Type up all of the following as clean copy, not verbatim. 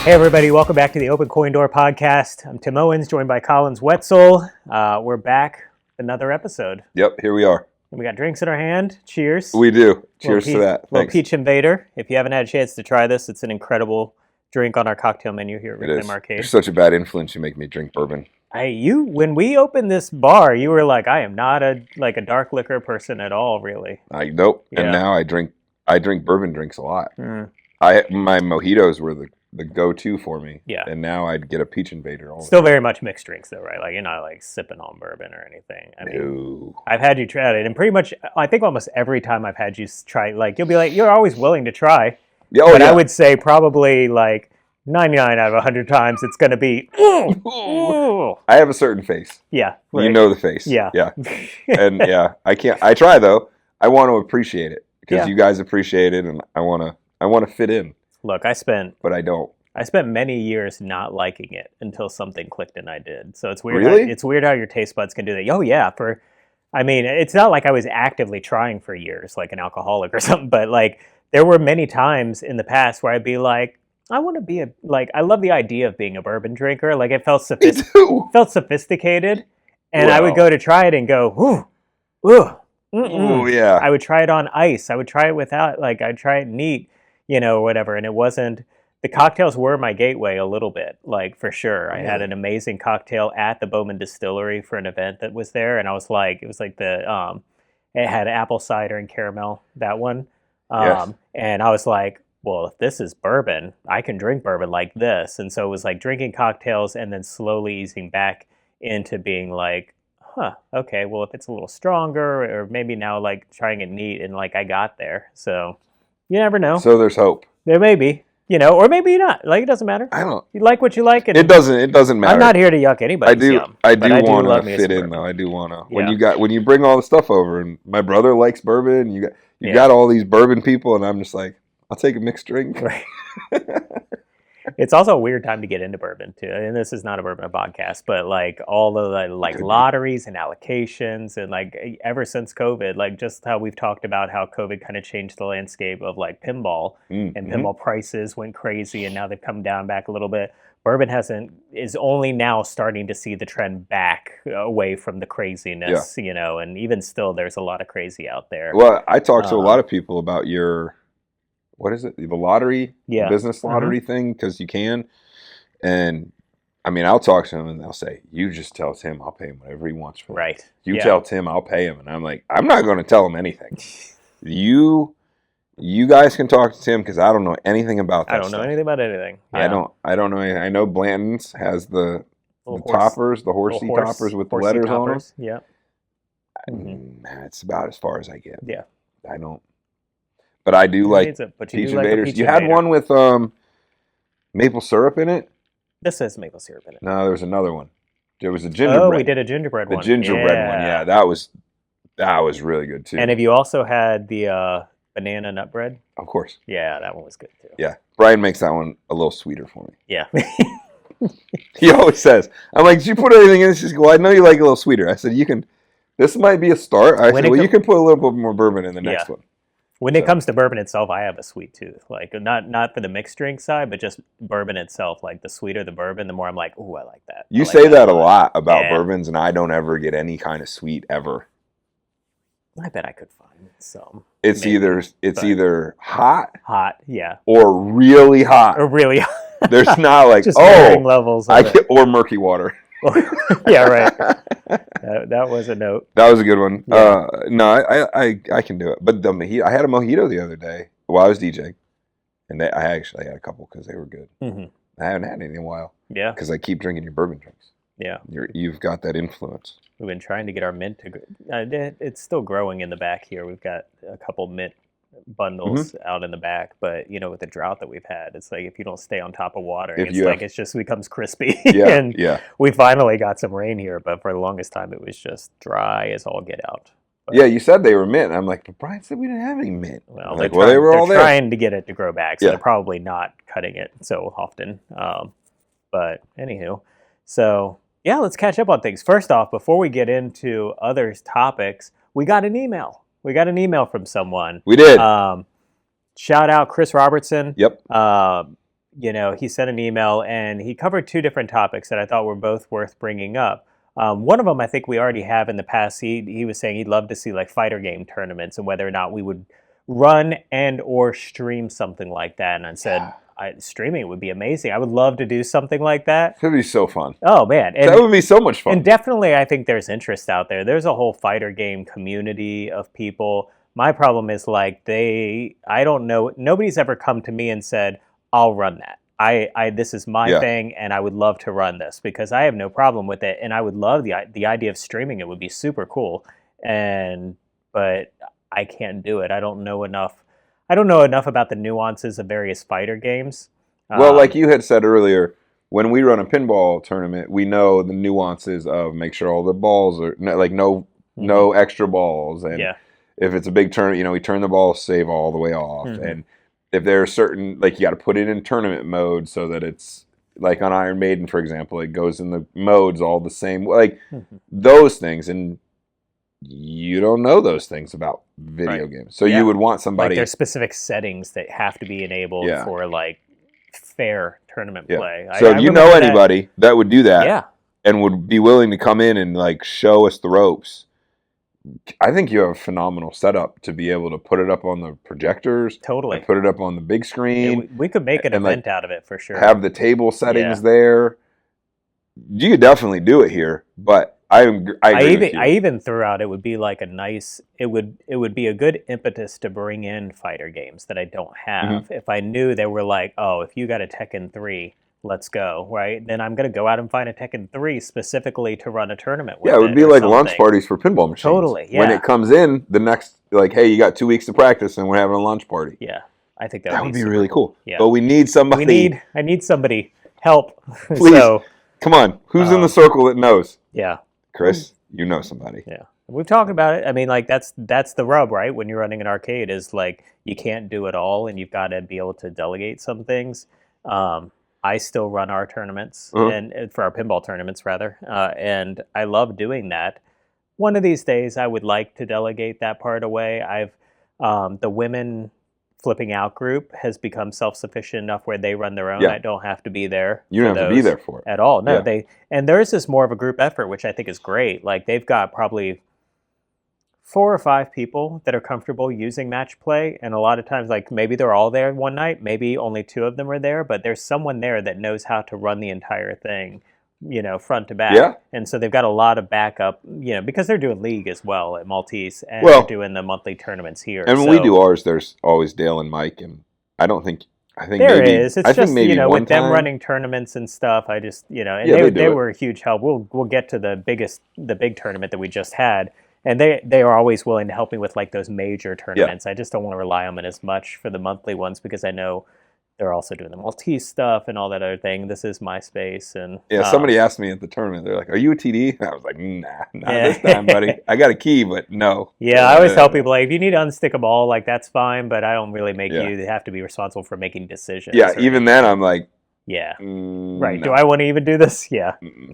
Hey everybody, welcome back to the Open Coin Door podcast. I'm Tim Owens, joined by Collins Wetzel. We're back with another episode. Yep, here we are. And we got drinks in our hand. Cheers. We do. Cheers to that. Little Peach Invader. If you haven't had a chance to try this, it's an incredible drink on our cocktail menu here at Reclaim Arcade. You're such a bad influence. You make me drink bourbon. When we opened this bar, you were like, I am not a dark liquor person at all, really. Nope. Yeah. And now I drink bourbon drinks a lot. My mojitos were the go-to for me. Yeah. And now I'd get a Peach Invader. Still very much mixed drinks though, right? Like you're not like sipping on bourbon or anything. I mean, no. I've had you try it, and pretty much, I think almost every time I've had you try, like you'll be like, you're always willing to try. But I would say probably like 99 out of 100 times it's going to be. I have a certain face. Yeah. Right. You know the face. Yeah. Yeah. And yeah, I can't. I try though. I want to appreciate it because you guys appreciate it, and I want to fit in. Look, but I don't. I spent many years not liking it until something clicked and I did. So it's weird. Really? It's weird how your taste buds can do that. Oh yeah, it's not like I was actively trying for years, like an alcoholic or something. But like there were many times in the past where I'd be like, I want to be I love the idea of being a bourbon drinker. Like it felt sophisticated, and I would go to try it and go, ooh, yeah. I would try it on ice. I would try it without, I'd try it neat. Whatever. And it wasn't, the cocktails were my gateway a little bit, for sure. I had an amazing cocktail at the Bowman Distillery for an event that was there. And I was like, it was like it had apple cider and caramel, that one. Yes. And I was like, well, if this is bourbon, I can drink bourbon like this. And so it was like drinking cocktails and then slowly easing back into being like, okay, well, if it's a little stronger, or maybe now trying it neat, and I got there. So you never know. So there's hope. There may be, or maybe not. It doesn't matter. I don't. You like what you like. And it doesn't matter. I'm not here to yuck anybody's yum. I do want to fit in though. I do want to. When you bring all the stuff over, and my brother likes bourbon, you got all these bourbon people, and I'm just like, I'll take a mixed drink. Right. It's also a weird time to get into bourbon too. And this is not a bourbon podcast, but all the lotteries and allocations, and ever since COVID, just how we've talked about how COVID kind of changed the landscape of pinball, and pinball prices went crazy, and now they've come down back a little bit. Bourbon is only now starting to see the trend back away from the craziness, and even still there's a lot of crazy out there. Well, I talked to a lot of people about what is it? The lottery, the business lottery thing, because you can. And I mean, I'll talk to them and they'll say, you just tell Tim I'll pay him whatever he wants for it. Right. You tell Tim I'll pay him. And I'm like, I'm not going to tell him anything. You guys can talk to Tim because I don't know anything about that. I don't know anything about anything. Yeah. I don't know anything. I know Blanton's has the toppers, the horsey toppers with the letters on them. Yeah. It's about as far as I get. Yeah. I don't. But I do like Peach Invaders. You had one with maple syrup in it? This has maple syrup in it. No, there was another one. There was a gingerbread. Oh, we did a gingerbread one. The gingerbread one, yeah. That was really good too. And have you also had the banana nut bread? Of course. Yeah, that one was good too. Yeah. Brian makes that one a little sweeter for me. Yeah. He always says, I'm like, did you put anything in this? She's like, well, I know you like it a little sweeter. I said, this might be a start. I said, you can put a little bit more bourbon in the next one. When it comes to bourbon itself, I have a sweet tooth. Not for the mixed drink side, but just bourbon itself. The sweeter the bourbon, the more I'm like, ooh, I like that. You say that a lot about bourbons, and I don't ever get any kind of sweet ever. I bet I could find some. It's either hot, yeah, or really hot, There's not just levels or murky water. Yeah, right. That was a note. That was a good one. Yeah. No, I can do it. But I had a mojito the other day while I was DJing, and I actually had a couple because they were good. Mm-hmm. I haven't had any in a while. Yeah, because I keep drinking your bourbon drinks. Yeah, you've got that influence. We've been trying to get our mint to. It's still growing in the back here. We've got a couple mint bundles out in the back, but with the drought that we've had, it's like if you don't stay on top of water, it just becomes crispy. And we finally got some rain here, but for the longest time it was just dry as all get out. But, you said they were mint. I'm like, but Brian said we didn't have any mint. Well, they were all there. Trying to get it to grow back, so they're probably not cutting it so often. But anywho, so let's catch up on things. First off, before we get into other topics, we got an email. We got an email from someone. We did. Shout out Chris Robertson. Yep. he sent an email and he covered two different topics that I thought were both worth bringing up. One of them I think we already have in the past. He was saying he'd love to see like fighter game tournaments and whether or not we would run and or stream something like that. And I said, streaming would be amazing. I would love to do something like that. It'd be so fun. Oh man, that would be so much fun. And definitely, I think there's interest out there. There's a whole fighter game community of people. My problem is like I don't know. Nobody's ever come to me and said, "I'll run that." This is my thing, and I would love to run this because I have no problem with it, and I would love the idea of streaming it would be super cool. But I can't do it. I don't know enough. I don't know enough about the nuances of various fighter games. Well, like you had said earlier, when we run a pinball tournament, we know the nuances of make sure all the balls are like no extra balls, and if it's a big tournament, we turn the ball save all the way off, and if there are certain, like you got to put it in tournament mode so that it's like on Iron Maiden, for example, it goes in the modes all the same, like those things, and you don't know those things about video games. So you would want somebody. Like there's specific settings that have to be enabled for like fair tournament play. So if you know anybody that would do that and would be willing to come in and like show us the ropes, I think you have a phenomenal setup to be able to put it up on the projectors. Totally. Put it up on the big screen. Yeah, we could make an event out of it for sure. Have the table settings there. You could definitely do it here, but I agree with you. I even threw out it would be like it would be a good impetus to bring in fighter games that I don't have. If I knew they were like, oh, if you got a Tekken 3, let's go, right? Then I'm going to go out and find a Tekken 3 specifically to run a tournament with. Yeah, it would be like launch parties for pinball machines. Totally, yeah. When it comes in, the next, like, hey, you got 2 weeks to practice and we're having a launch party. Yeah, I think that would be really cool. Yeah. But we need somebody. I need somebody. Help. Please, come on. Who's in the circle that knows? Yeah. Chris, you know somebody. Yeah. We've talked about it. I mean, like, that's the rub, right? When you're running an arcade is, like, you can't do it all, and you've got to be able to delegate some things. I still run our tournaments, and for our pinball tournaments, rather, and I love doing that. One of these days, I would like to delegate that part away. The women flipping out group has become self-sufficient enough where they run their own. I don't have to be there. You don't have to be there for it at all. No, and theirs is more of a group effort, which I think is great. Like they've got probably 4 or 5 people that are comfortable using match play, and a lot of times, like maybe they're all there one night, maybe only 2 of them are there, but there's someone there that knows how to run the entire thing, front to back. Yeah. And so they've got a lot of backup, because they're doing league as well at Maltese, and they're doing the monthly tournaments here. And when we do ours, there's always Dale and Mike, and I think there maybe, is. It's just, with them running tournaments and stuff, I just, and they were a huge help. We'll get to the big tournament that we just had. And they are always willing to help me with like those major tournaments. I just don't want to rely on them as much for the monthly ones because I know they're also doing the Maltese stuff and all that other thing. This is my space. And somebody asked me at the tournament, they're like, "Are you a TD?" And I was like, "Nah, not this time, buddy. I got a key, but no." Yeah, I always tell people like, if you need to unstick a ball, like that's fine, but I don't really make you have to be responsible for making decisions. Yeah, even then I'm like. Yeah. Right. No. Do I want to even do this? Yeah.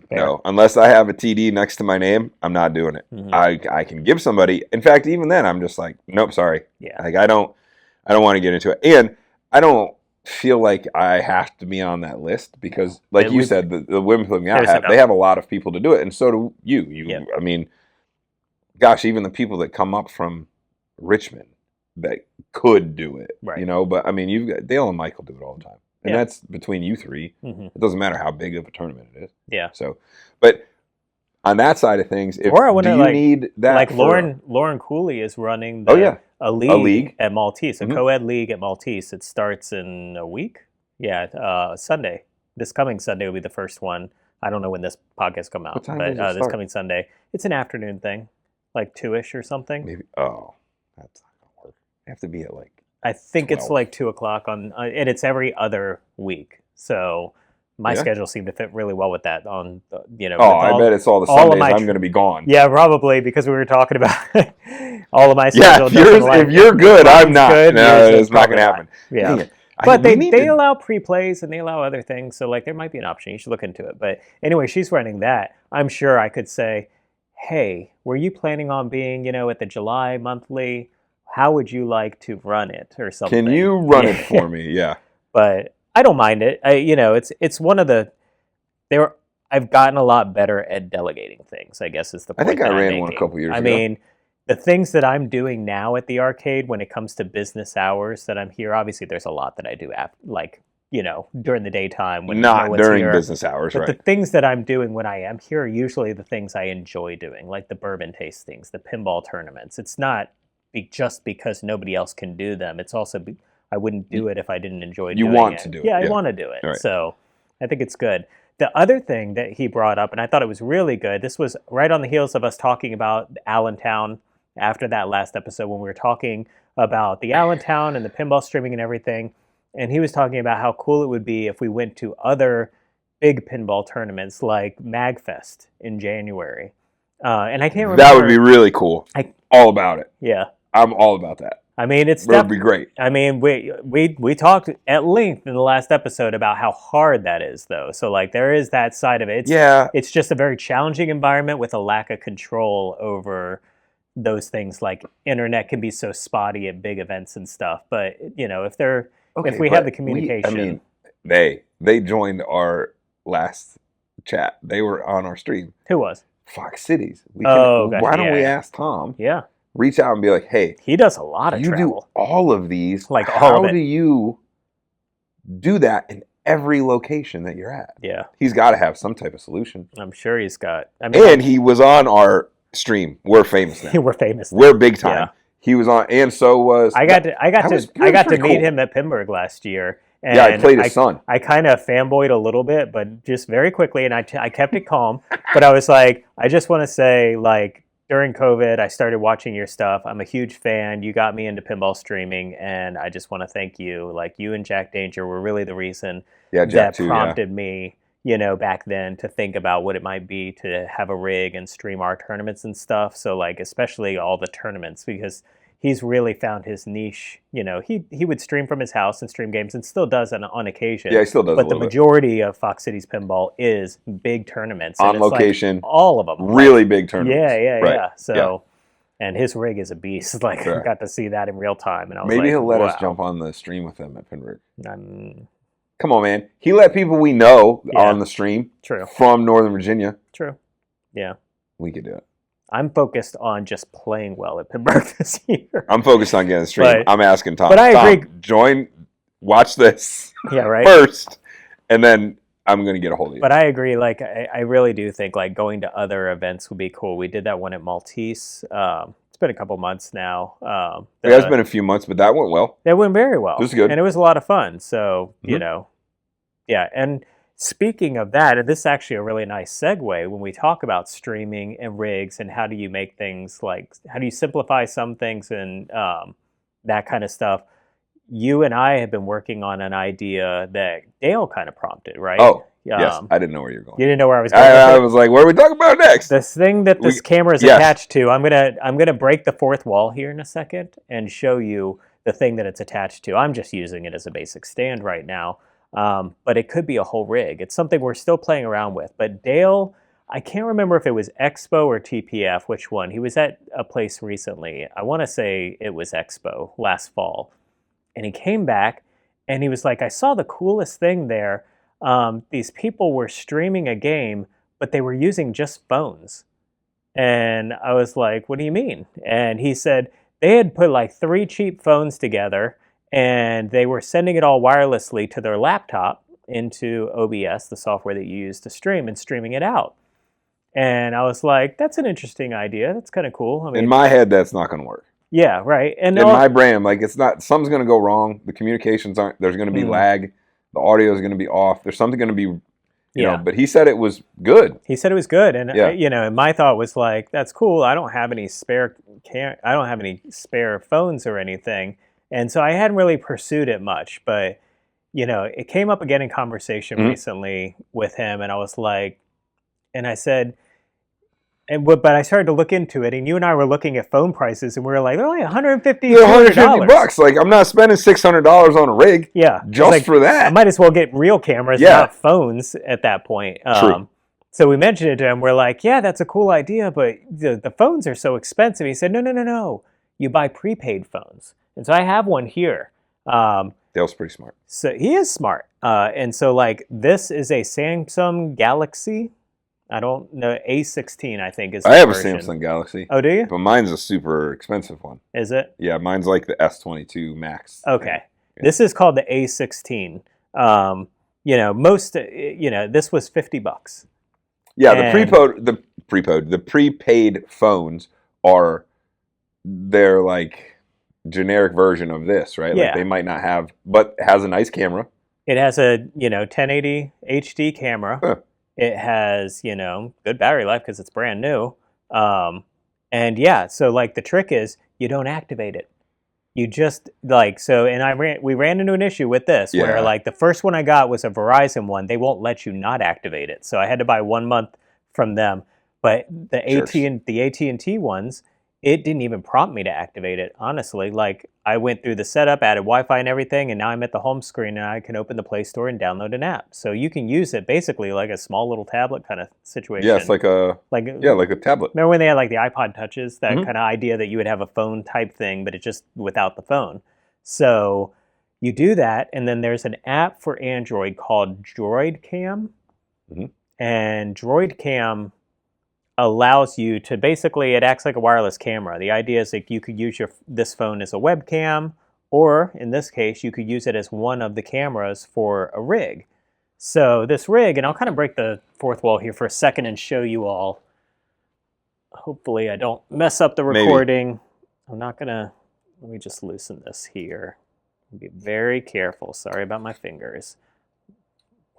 No. Unless I have a TD next to my name, I'm not doing it. I can give somebody. In fact, even then, I'm just like, nope, sorry. Yeah. Like I don't want to get into it, and I don't feel like I have to be on that list because, like you said, the women flipping out they have a lot of people to do it, and so do you. I mean, gosh, even the people that come up from Richmond that could do it, right? But I mean, you've got Dale and Michael do it all the time. And that's between you 3. It doesn't matter how big of a tournament it is. Yeah. So, but on that side of things, do you need that? Like Lauren Cooley is running a league at Maltese, a co-ed league at Maltese. It starts in a week. Yeah, Sunday. This coming Sunday will be the first one. I don't know when this podcast come out, but this coming Sunday. It's an afternoon thing, like 2-ish or something. Maybe. Oh, that's not gonna work. I have to be at like. I think 12. It's like 2:00 and it's every other week. So my schedule seemed to fit really well with that. I bet it's all the Sundays I'm going to be gone. Yeah, probably because we were talking about all of my schedule. If you're good, I'm not. Good, no, it's not going to happen. Yeah. But they allow pre-plays and they allow other things. So like there might be an option. You should look into it. But anyway, she's running that. I'm sure I could say, hey, were you planning on being, at the July monthly? How would you like to run it or something? Can you run it for me? Yeah. But I don't mind it. It's one of the I've gotten a lot better at delegating things, I guess is the point. I think I that I'm ran making. one a couple years ago. I mean, the things that I'm doing now at the arcade when it comes to business hours that I'm here, obviously there's a lot that I do during the daytime when not no one's during here. business hours, But right? the things that I'm doing when I am here are usually the things I enjoy doing, like the bourbon tastings, the pinball tournaments. It's not just because nobody else can do them. It's also I wouldn't do it if I didn't enjoy doing it. You want to do it. Yeah, I want to do it. Right. So I think it's good. The other thing that he brought up, and I thought it was really good, this was right on the heels of us talking about Allentown after that last episode when we were talking about the Allentown and the pinball streaming and everything. And he was talking about how cool it would be if we went to other big pinball tournaments like MagFest in January. And I can't remember. That would be really cool. All about it. Yeah. I'm all about that. I mean, That would be great. I mean, we talked at length in the last episode about how hard that is, though. So, like, there is that side of it. It's just a very challenging environment with a lack of control over those things. Like, internet can be so spotty at big events and stuff. But, if we have the communication. They joined our last chat. They were on our stream. Who was? Fox Cities. Gotcha. Why don't we ask Tom? Yeah. Reach out and be like, hey, he does a lot of you travel. do all of these. Like all how of it. do you do that in every location that you're at? Yeah. He's got to have some type of solution. I'm sure he's got. And he was on our stream. We're famous now. We're famous now. We're big time. Yeah. He was on, and so was. I got to meet him at Pinburg last year. And I played his son. I kind of fanboyed a little bit, but just very quickly, and I kept it calm. But I was like, I just want to say, like, during COVID, I started watching your stuff. I'm a huge fan. You got me into pinball streaming, and I just want to thank you. Like, you and Jack Danger were really the reason that prompted me, back then to think about what it might be to have a rig and stream our tournaments and stuff. So, like, especially all the tournaments, because he's really found his niche. He would stream from his house and stream games, and still does on occasion. Yeah, he still does. But the majority of Fox Cities Pinball is big tournaments on location. Like all of them, really big tournaments. Yeah. So, and his rig is a beast. Like I got to see that in real time, and I was maybe he'll let us jump on the stream with him at Pinburg. Come on, man. He let people we know on the stream. True. From Northern Virginia. True. Yeah. We could do it. I'm focused on just playing well at Pinburg this year. I'm focused on getting a stream. I'm asking Tom. But I agree. Join, watch this first, and then I'm going to get a hold of you. But I agree. Like, I really do think, like, going to other events would be cool. We did that one at Maltese. It's been a couple months now. It's been a few months, but that went well. That went very well. It was good. And it was a lot of fun. So, yeah. And speaking of that, and this is actually a really nice segue when we talk about streaming and rigs and how do you make things, like, how do you simplify some things and that kind of stuff. You and I have been working on an idea that Dale kind of prompted, right? Oh, yes. I didn't know where you were going. You didn't know where I was going. I was like, what are we talking about next? This thing that this camera is attached to. I'm gonna break the fourth wall here in a second and show you the thing that it's attached to. I'm just using it as a basic stand right now. But it could be a whole rig. It's something we're still playing around with. But Dale, I can't remember if it was Expo or TPF, which one. He was at a place recently. I want to say it was Expo last fall. And he came back and he was like, I saw the coolest thing there. These people were streaming a game, but they were using just phones. And I was like, what do you mean? And he said they had put like 3 cheap phones together and they were sending it all wirelessly to their laptop into OBS, the software that you use to stream, and streaming it out. And I was like, that's an interesting idea. That's kind of cool. I mean, in my head, that's not going to work. Yeah, right. And in my brain, like, it's not, something's going to go wrong. The communications aren't, there's going to be lag. The audio is going to be off. There's something going to be, you know, but he said it was good. He said it was good. And, and my thought was like, that's cool. I don't have any spare phones or anything. And so I hadn't really pursued it much, but, it came up again in conversation recently with him. And I was like, and I said, but I started to look into it, and you and I were looking at phone prices, and we were like, they're like $150, $150. Like, I'm not spending $600 on a rig. Yeah, just for that. I might as well get real cameras, not phones at that point. True. So we mentioned it to him. We're like, yeah, that's a cool idea, but the phones are so expensive. He said, no. You buy prepaid phones. And so I have one here. Dale's pretty smart. So he is smart. And so like this is a Samsung Galaxy. I don't know, A16 I think is the I have version. a Samsung Galaxy. Oh, do you? But mine's a super expensive one. Is it? Yeah, mine's like the S22 Max. Okay. Yeah. This is called the A16. This was $50. Yeah, the prepaid phones are their like generic version of this, right? Yeah. Like they might not have, but it has a nice camera. It has a 1080 HD camera. Huh. It has good battery life because it's brand new. And yeah, so like the trick is you don't activate it. You just we ran into an issue with this where like the first one I got was a Verizon one. They won't let you not activate it. So I had to buy 1 month from them. But the AT&T ones, it didn't even prompt me to activate it, honestly. Like I went through the setup, added Wi-Fi and everything, and now I'm at the home screen and I can open the Play Store and download an app. So you can use it basically like a small little tablet kind of situation. Yeah, it's like a tablet. Remember when they had like the iPod Touches, that kind of idea that you would have a phone type thing, but it's just without the phone. So you do that, and then there's an app for Android called Droid Cam. Mm-hmm. And Droid Cam allows you to basically, it acts like a wireless camera. The idea is that you could use this phone as a webcam, or in this case, you could use it as one of the cameras for a rig. So this rig, and I'll kind of break the fourth wall here for a second and show you all. Hopefully I don't mess up the recording. Maybe. I'm not gonna, let me just loosen this here. Be very careful, sorry about my fingers.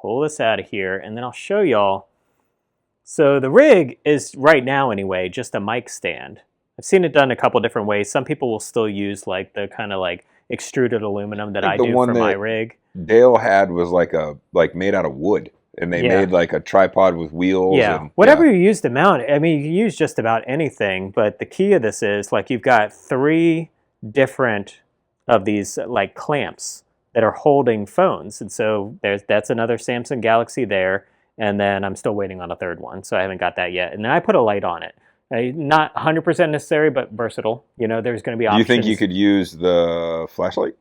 Pull this out of here, and then I'll show y'all. So the rig is, right now anyway, just a mic stand. I've seen it done a couple different ways. Some people will still use like the kind of like extruded aluminum that I do for my rig. Dale had was like made out of wood, and they made like a tripod with wheels. Yeah, and, whatever you use to mount it. I mean, you can use just about anything, but the key of this is like you've got 3 different of these like clamps that are holding phones, and so that's another Samsung Galaxy there. And then I'm still waiting on a third one, so I haven't got that yet. And then I put a light on it. Not 100% necessary, but versatile. There's going to be options. Do you think you could use the flashlight?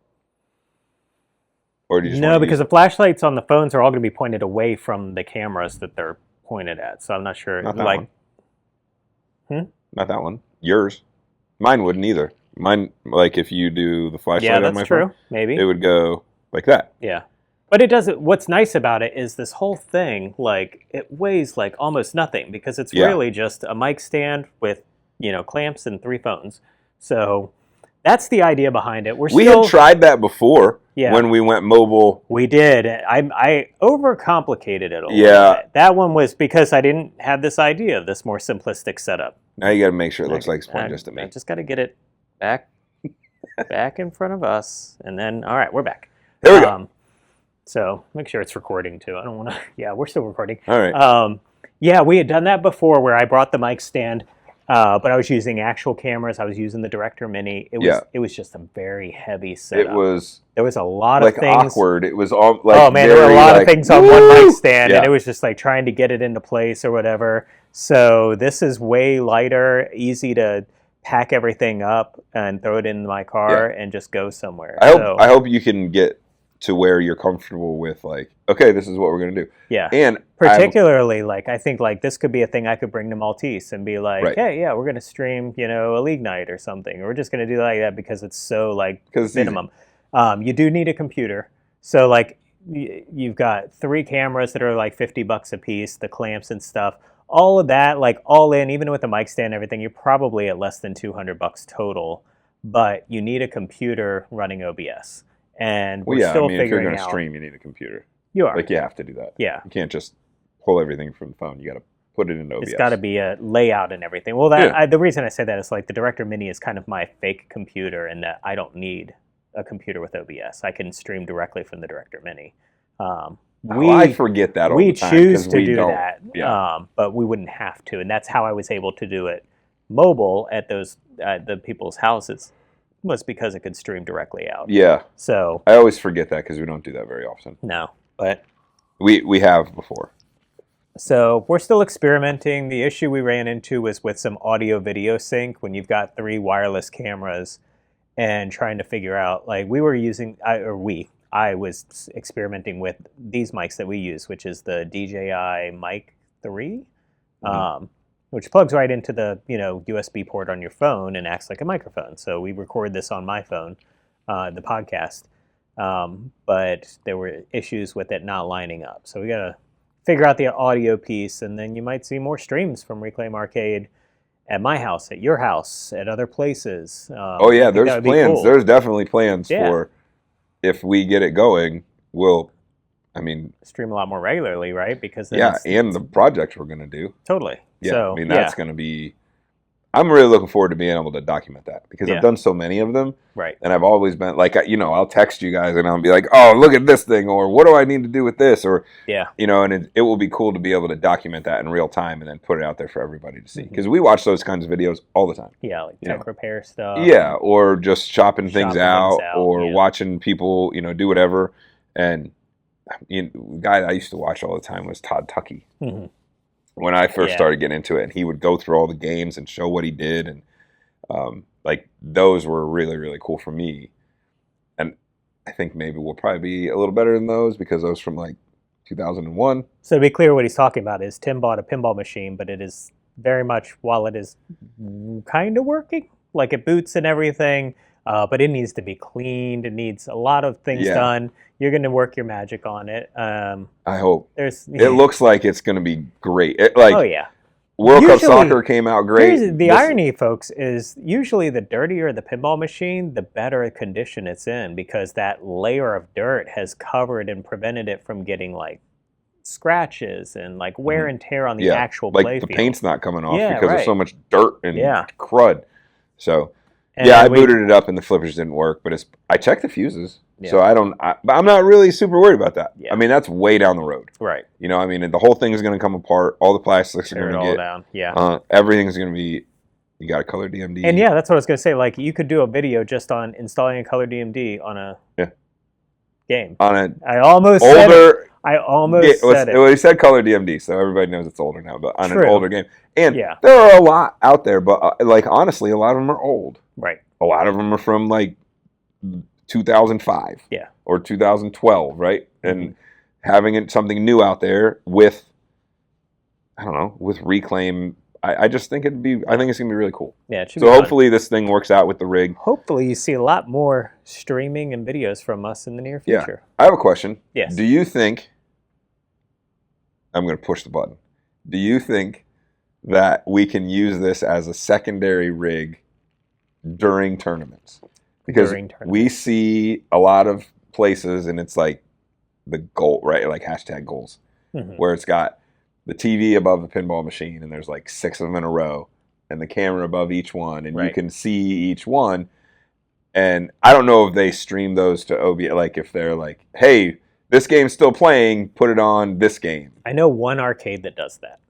Or do you just no, because the flashlights on the phones are all going to be pointed away from the cameras that they're pointed at. So I'm not sure. Not that one. Not that one. Yours. Mine wouldn't either. Mine, like if you do the flashlight on my phone, maybe it would go like that. Yeah. But it doesn't. What's nice about it is this whole thing, like it weighs like almost nothing because it's really just a mic stand with, clamps and 3 phones. So that's the idea behind it. We had tried that before when we went mobile. We did. I overcomplicated it a little bit. That one was because I didn't have this idea of this more simplistic setup. Now you got to make sure it looks like it's pointing just at me. I just got to get it back in front of us. And then, all right, we're back. There we go. So make sure it's recording too. I don't want to. Yeah, we're still recording. All right. We had done that before, where I brought the mic stand, but I was using actual cameras. I was using the Director Mini. It was just a very heavy setup. There was a lot of things awkward. It was all like there were a lot of things on one mic stand, and it was just like trying to get it into place or whatever. So this is way lighter, easy to pack everything up and throw it in my car and just go somewhere. I hope you can get to where you're comfortable with, like, okay, this is what we're going to do. Yeah. And particularly, I think, this could be a thing I could bring to Maltese and be like, hey, yeah, we're going to stream, a league night or something. Or we're just going to do like that because it's so, minimum. You do need a computer. So, you've got 3 cameras that are, $50 a piece, the clamps and stuff. All of that, all in, even with the mic stand and everything, you're probably at less than $200 total. But you need a computer running OBS. And we're still figuring out. If you're going to stream, you need a computer. You are. You have to do that. Yeah. You can't just pull everything from the phone. You got to put it into OBS. It's got to be a layout and everything. Well, the reason I say that is the Director Mini is kind of my fake computer in that I don't need a computer with OBS. I can stream directly from the Director Mini. I forget that all the time. We choose to do that, but we wouldn't have to. And that's how I was able to do it mobile at the people's houses. Was because it could stream directly out. Yeah. So I always forget that because we don't do that very often. No, but we have before. So we're still experimenting. The issue we ran into was with some audio video sync when you've got 3 wireless cameras and trying to figure out, I was experimenting with these mics that we use, which is the DJI Mic 3, which plugs right into the USB port on your phone and acts like a microphone. So we record this on my phone, the podcast, but there were issues with it not lining up. So we got to figure out the audio piece, and then you might see more streams from Reclaim Arcade at my house, at your house, at other places. Oh yeah, there's plans. Cool. There's definitely plans for, if we get it going, we'll, stream a lot more regularly, right? Because and the projects we're going to do. Totally. Yeah, so, that's going to be, I'm really looking forward to being able to document that, because I've done so many of them. Right. And I've always been like, I'll text you guys and I'll be like, oh, look at this thing, or what do I need to do with this? Or, and it will be cool to be able to document that in real time and then put it out there for everybody to see. Because we watch those kinds of videos all the time. Yeah, like tech repair stuff. Yeah, or just shopping things out, or watching people, do whatever. And the guy that I used to watch all the time was Todd Tuckey. Mm-hmm. When I first started getting into it, and he would go through all the games and show what he did, and those were really, really cool for me. And I think maybe we'll probably be a little better than those, because those from 2001. So to be clear, what he's talking about is Tim bought a pinball machine, but it is very much, while it is kind of working, like it boots and everything, but it needs to be cleaned. It needs a lot of things done. You're going to work your magic on it. I hope. It looks like it's going to be great. World Cup Soccer came out great. The irony, folks, is usually the dirtier the pinball machine, the better condition it's in, because that layer of dirt has covered and prevented it from getting scratches and wear and tear on the actual play the field. paint's not coming off because there's so much dirt and crud. So I booted it up and the flippers didn't work, but I checked the fuses. Yeah. So I'm not really super worried about that. Yeah. That's way down the road. Right. The whole thing is going to come apart. All the plastics are going to get down. Yeah. Everything's going to be, you got a color DMD. And that's what I was going to say. You could do a video just on installing a color DMD on a game. I almost said it. Well, he said color DMD, so everybody knows it's older now, but on an older game. And there are a lot out there, but honestly, a lot of them are old. Right. A lot of them are from 2005 or 2012, right? And having something new out there with Reclaim, I just think I think it's going to be really cool. Yeah, it should be hopefully this thing works out with the rig. Hopefully you see a lot more streaming and videos from us in the near future. Yeah. I have a question. Yes. Do you think, I'm going to push the button, do you think that we can use this as a secondary rig during tournaments? Because we see a lot of places, and it's the goal, right? Hashtag goals, where it's got the TV above the pinball machine, and there's 6 of them in a row, and the camera above each one, and you can see each one. And I don't know if they stream those to OBS, if they're hey, this game's still playing, put it on this game. I know one arcade that does that.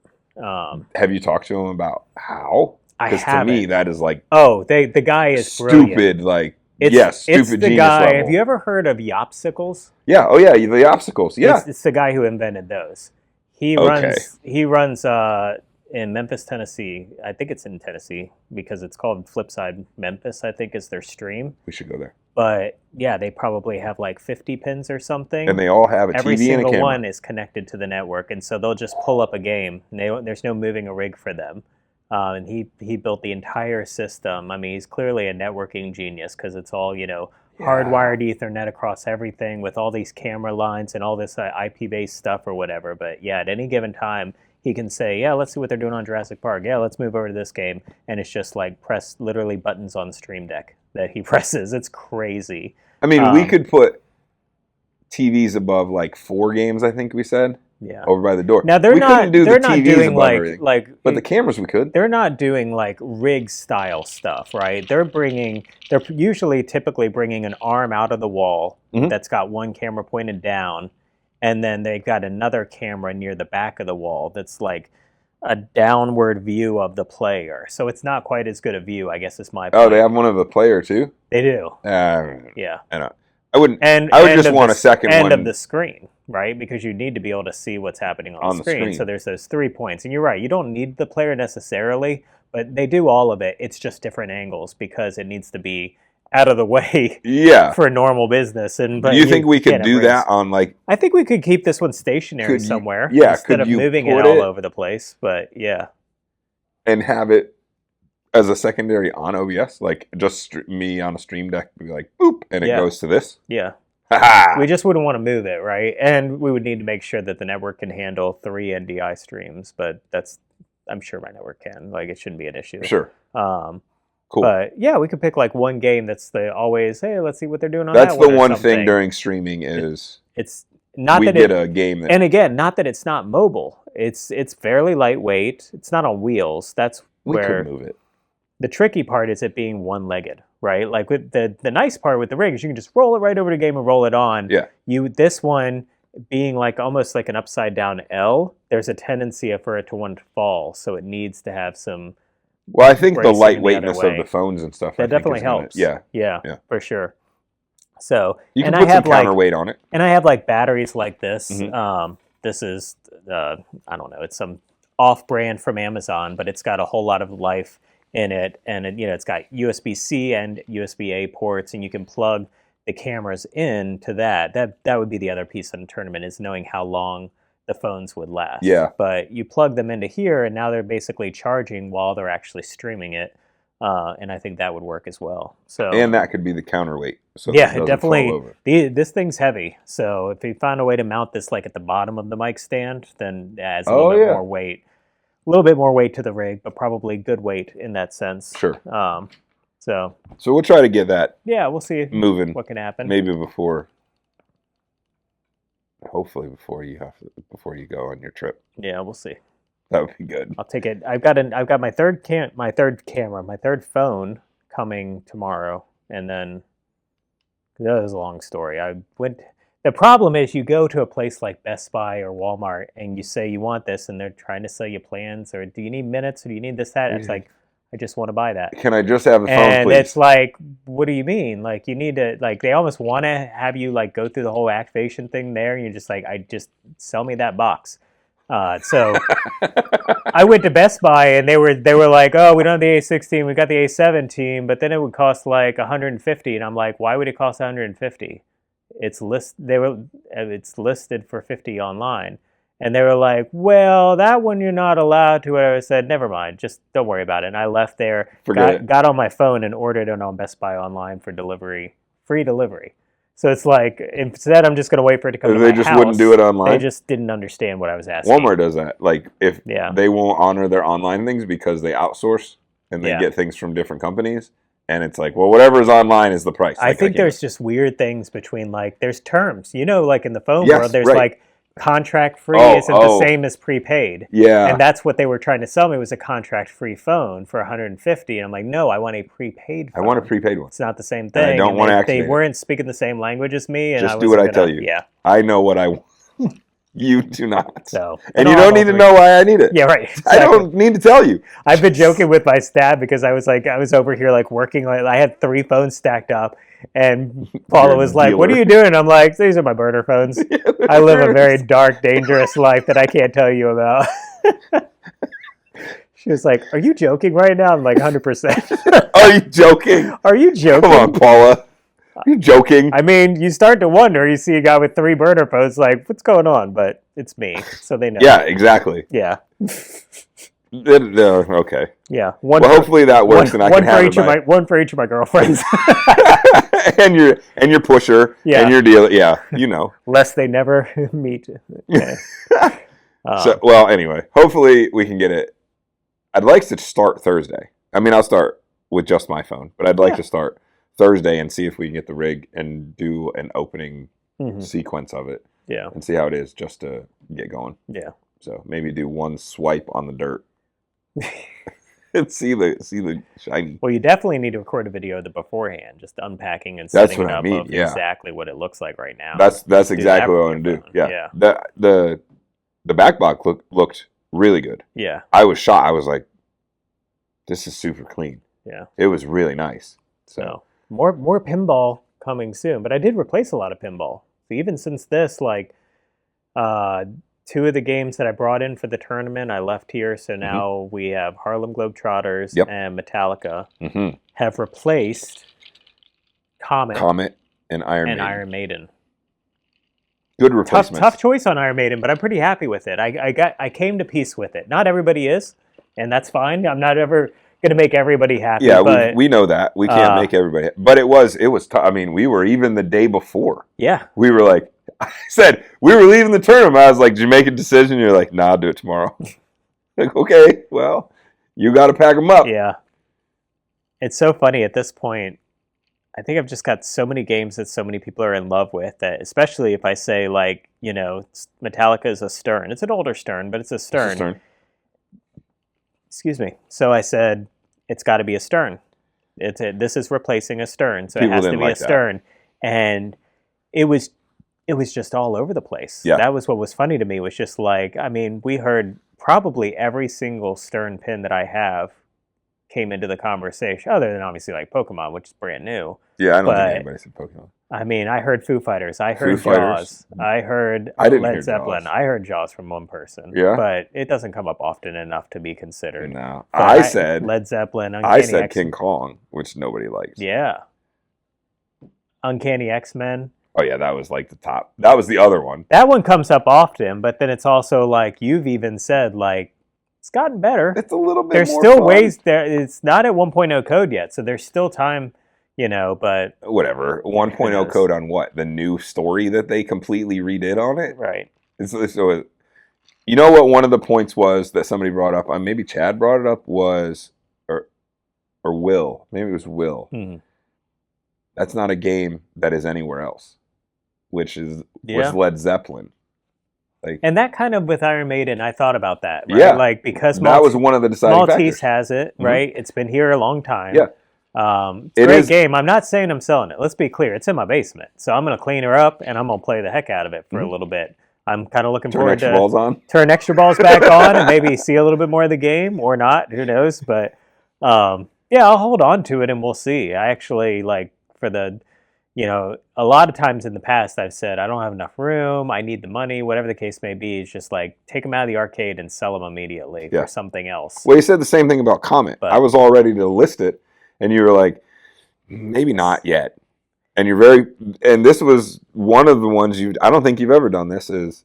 Have you talked to them about how? Because to me, that is the guy is stupid, brilliant. Stupid it's the genius guy. level. Have you ever heard of Yopsicles? Yeah. Oh, yeah. The Yopsicles. Yeah. It's the guy who invented those. He runs in Memphis, Tennessee. I think it's in Tennessee because it's called Flipside Memphis, I think, is their stream. We should go there. But they probably have 50 pins or something. And they all have a Every TV and a camera. Every single one is connected to the network, and so they'll just pull up a game. And there's no moving a rig for them. And he built the entire system. He's clearly a networking genius because it's all, hardwired Ethernet across everything with all these camera lines and all this IP-based stuff or whatever. But at any given time, he can say, let's see what they're doing on Jurassic Park. Yeah, let's move over to this game. And it's just press literally buttons on Stream Deck that he presses. It's crazy. We could put TVs above 4 games, I think we said. Yeah. Over by the door. Now they're not doing but the cameras we could. They're not doing rig style stuff, right? They're typically bringing an arm out of the wall that's got one camera pointed down, and then they've got another camera near the back of the wall that's a downward view of the player. So it's not quite as good a view, I guess is my point. Oh, they have one of the player too? They do. Yeah. I would just want a second end one. of the screen, right? Because you need to be able to see what's happening on the screen. So there's those 3 points. And you're right, you don't need the player necessarily, but they do all of it. It's just different angles because it needs to be out of the way for normal business. But do you think we could do that on like? I think we could keep this one stationary somewhere. Yeah, instead of moving it all over the place. But yeah, and have it as a secondary on OBS, like just me on a stream deck, be like boop, and it goes to this. Yeah. We just wouldn't want to move it, right? And we would need to make sure that the network can handle 3 NDI streams, but I'm sure my network can. Like, it shouldn't be an issue. Sure. Cool. But yeah, we could pick like one game that's always, hey, let's see what they're doing on that's that one. That's the one thing during streaming is it's not we that get a game that, and again, not that it's not mobile. It's fairly lightweight. It's not on wheels. That's where we could move it. The tricky part is it being one-legged, right? Like with the nice part with the rig is you can just roll it right over the game and roll it on. Yeah. This one being like almost like an upside down L, there's a tendency for it to want to fall, so it needs to have some. Well, I think the lightweightness of the phones and stuff that definitely helps. Yeah, for sure. So you can put some counterweight on it, and I have like batteries like this. Mm-hmm. This is I don't know, it's some off-brand from Amazon, but it's got a whole lot of life in it, and it's got USB-C and USB-A ports, and you can plug the cameras in to that. That would be the other piece in the tournament, is knowing how long the phones would last. Yeah. But you plug them into here, and now they're basically charging while they're actually streaming it, and I think that would work as well. So and that could be the counterweight. So yeah, it definitely. This thing's heavy, so if you find a way to mount this like at the bottom of the mic stand, then it adds a little bit more weight. A little bit more weight to the rig, but probably good weight in that sense. Sure. So we'll try to get that. Yeah, we'll see moving. What can happen? Maybe hopefully before you go on your trip. Yeah, we'll see. That would be good. I'll take it. I've got my third phone coming tomorrow, and then that was a long story. The problem is you go to a place like Best Buy or Walmart and you say you want this, and they're trying to sell you plans, or do you need minutes, or do you need this, that? And it's like, I just want to buy that. Can I just have the phone, and please? It's like, what do you mean? Like, you need to, like, they almost want to have you like go through the whole activation thing there, and you're just like, sell me that box. So I went to Best Buy, and they were like, oh, we don't have the A16, we got the A17, but then it would cost like $150, and I'm like, why would it cost $150? It's listed for $50 online, and they were like, well, that one you're not allowed to. And I said, never mind, just don't worry about it. And I left there, got on my phone and ordered it on Best Buy online for free delivery. So it's like, instead I'm just going to wait for it to come to my house. They just wouldn't do it online? They just didn't understand what I was asking. Walmart does that. Like, if they won't honor their online things because they outsource and they get things from different companies. And it's like, well, whatever is online is the price. I think there's just weird things between, like, there's terms. Like in the phone world, there's like contract free isn't the same as prepaid. Yeah. And that's what they were trying to sell me, was a contract free phone for $150. And I'm like, no, I want a prepaid phone. I want a prepaid one. It's not the same thing. And I don't want to activate They weren't speaking the same language as me. And just do what I tell you. Yeah. I know what I want. You do not. So, and you don't need to know why I need it. Yeah, right. Exactly. I don't need to tell you. I've been joking with my staff because I was over here like working. I had 3 phones stacked up, and Paula was like, "What are you doing?" I'm like, "These are my burner phones. I live a very dark, dangerous life that I can't tell you about." She was like, "Are you joking right now?" I'm like, 100%. Are you joking? Are you joking? Come on, Paula. Are you joking? I mean, you start to wonder. You see a guy with 3 burner phones, like, what's going on? But it's me, so they know. Yeah, exactly. Yeah. Okay. Yeah. Hopefully that works, and I can have one for each of my girlfriends. and your pusher, and your dealer. Yeah, Lest they never meet. Okay. Anyway, hopefully we can get it. I'd like to start Thursday. I mean, I'll start with just my phone, but I'd like to start Thursday and see if we can get the rig and do an opening sequence of it. Yeah. And see how it is, just to get going. Yeah. So maybe do one swipe on the dirt. And see the shiny. Well, you definitely need to record a video of the beforehand, just unpacking and setting it up of exactly what it looks like right now. That's exactly what I want to do. Yeah. The back box looked really good. Yeah. I was shocked. I was like, this is super clean. Yeah. It was really nice. So more pinball coming soon, but I did replace a lot of pinball. So even since this, like, 2 of the games that I brought in for the tournament, I left here. So now we have Harlem Globetrotters and Metallica have replaced Comet, and Iron Maiden. Good replacements. Tough choice on Iron Maiden, but I'm pretty happy with it. I came to peace with it. Not everybody is, and that's fine. I'm not ever going to make everybody happy. Yeah, but, we know that. We can't make everybody happy. But it was tough. I mean, we were even the day before. Yeah. We were like, I said, we were leaving the tournament. I was like, did you make a decision? You're like, nah, I'll do it tomorrow. Like, okay, well, you got to pack them up. Yeah. It's so funny at this point. I think I've just got so many games that so many people are in love with that, especially if I say, like, you know, Metallica is a Stern. It's an older Stern, but it's a Stern. It's a Stern. Excuse me. So I said, it's got to be a Stern. This is replacing a Stern, so People it has to be like a Stern. That. And it was just all over the place. Yeah. That was what was funny to me, was just like, I mean, we heard probably every single Stern pin that I have came into the conversation, other than obviously like Pokemon, which is brand new. Yeah, I don't think anybody said Pokemon. I mean, I heard Foo Fighters. I heard Jaws. I heard Led Zeppelin. I heard Jaws from one person. Yeah. But it doesn't come up often enough to be considered. No. I said Led Zeppelin. I said King Kong, which nobody likes. Yeah. Uncanny X-Men. Oh, yeah, that was like the top. That was the other one. That one comes up often, but then it's also like you've even said, like, it's gotten better. It's a little bit There's more still fun. ways there. It's not at 1.0 code yet, so there's still time, you know, but... Whatever. 1.0 code on what? The new story that they completely redid on it? Right. So, you know what one of the points was that somebody brought up, maybe Chad brought it up, was, or Will. Maybe it was Will. Mm-hmm. That's not a game that is anywhere else, which was Led Zeppelin. Like, and that kind of with Iron Maiden, I thought about that. Right? Yeah, like because that was one of the deciding Maltese factors. has it, right? Mm-hmm. It's been here a long time. Yeah, it's a great game. I'm not saying I'm selling it. Let's be clear. It's in my basement, so I'm going to clean her up and I'm going to play the heck out of it for a little bit. I'm kind of looking forward to turn extra balls back on and maybe see a little bit more of the game or not. Who knows? But yeah, I'll hold on to it and we'll see. I actually for the. You know, a lot of times in the past I've said, I don't have enough room, I need the money, whatever the case may be. It's just like, take them out of the arcade and sell them immediately for something else. Well, you said the same thing about Comet. But I was all ready to list it, and you were like, maybe not yet. And and this was one of the ones I don't think you've ever done this is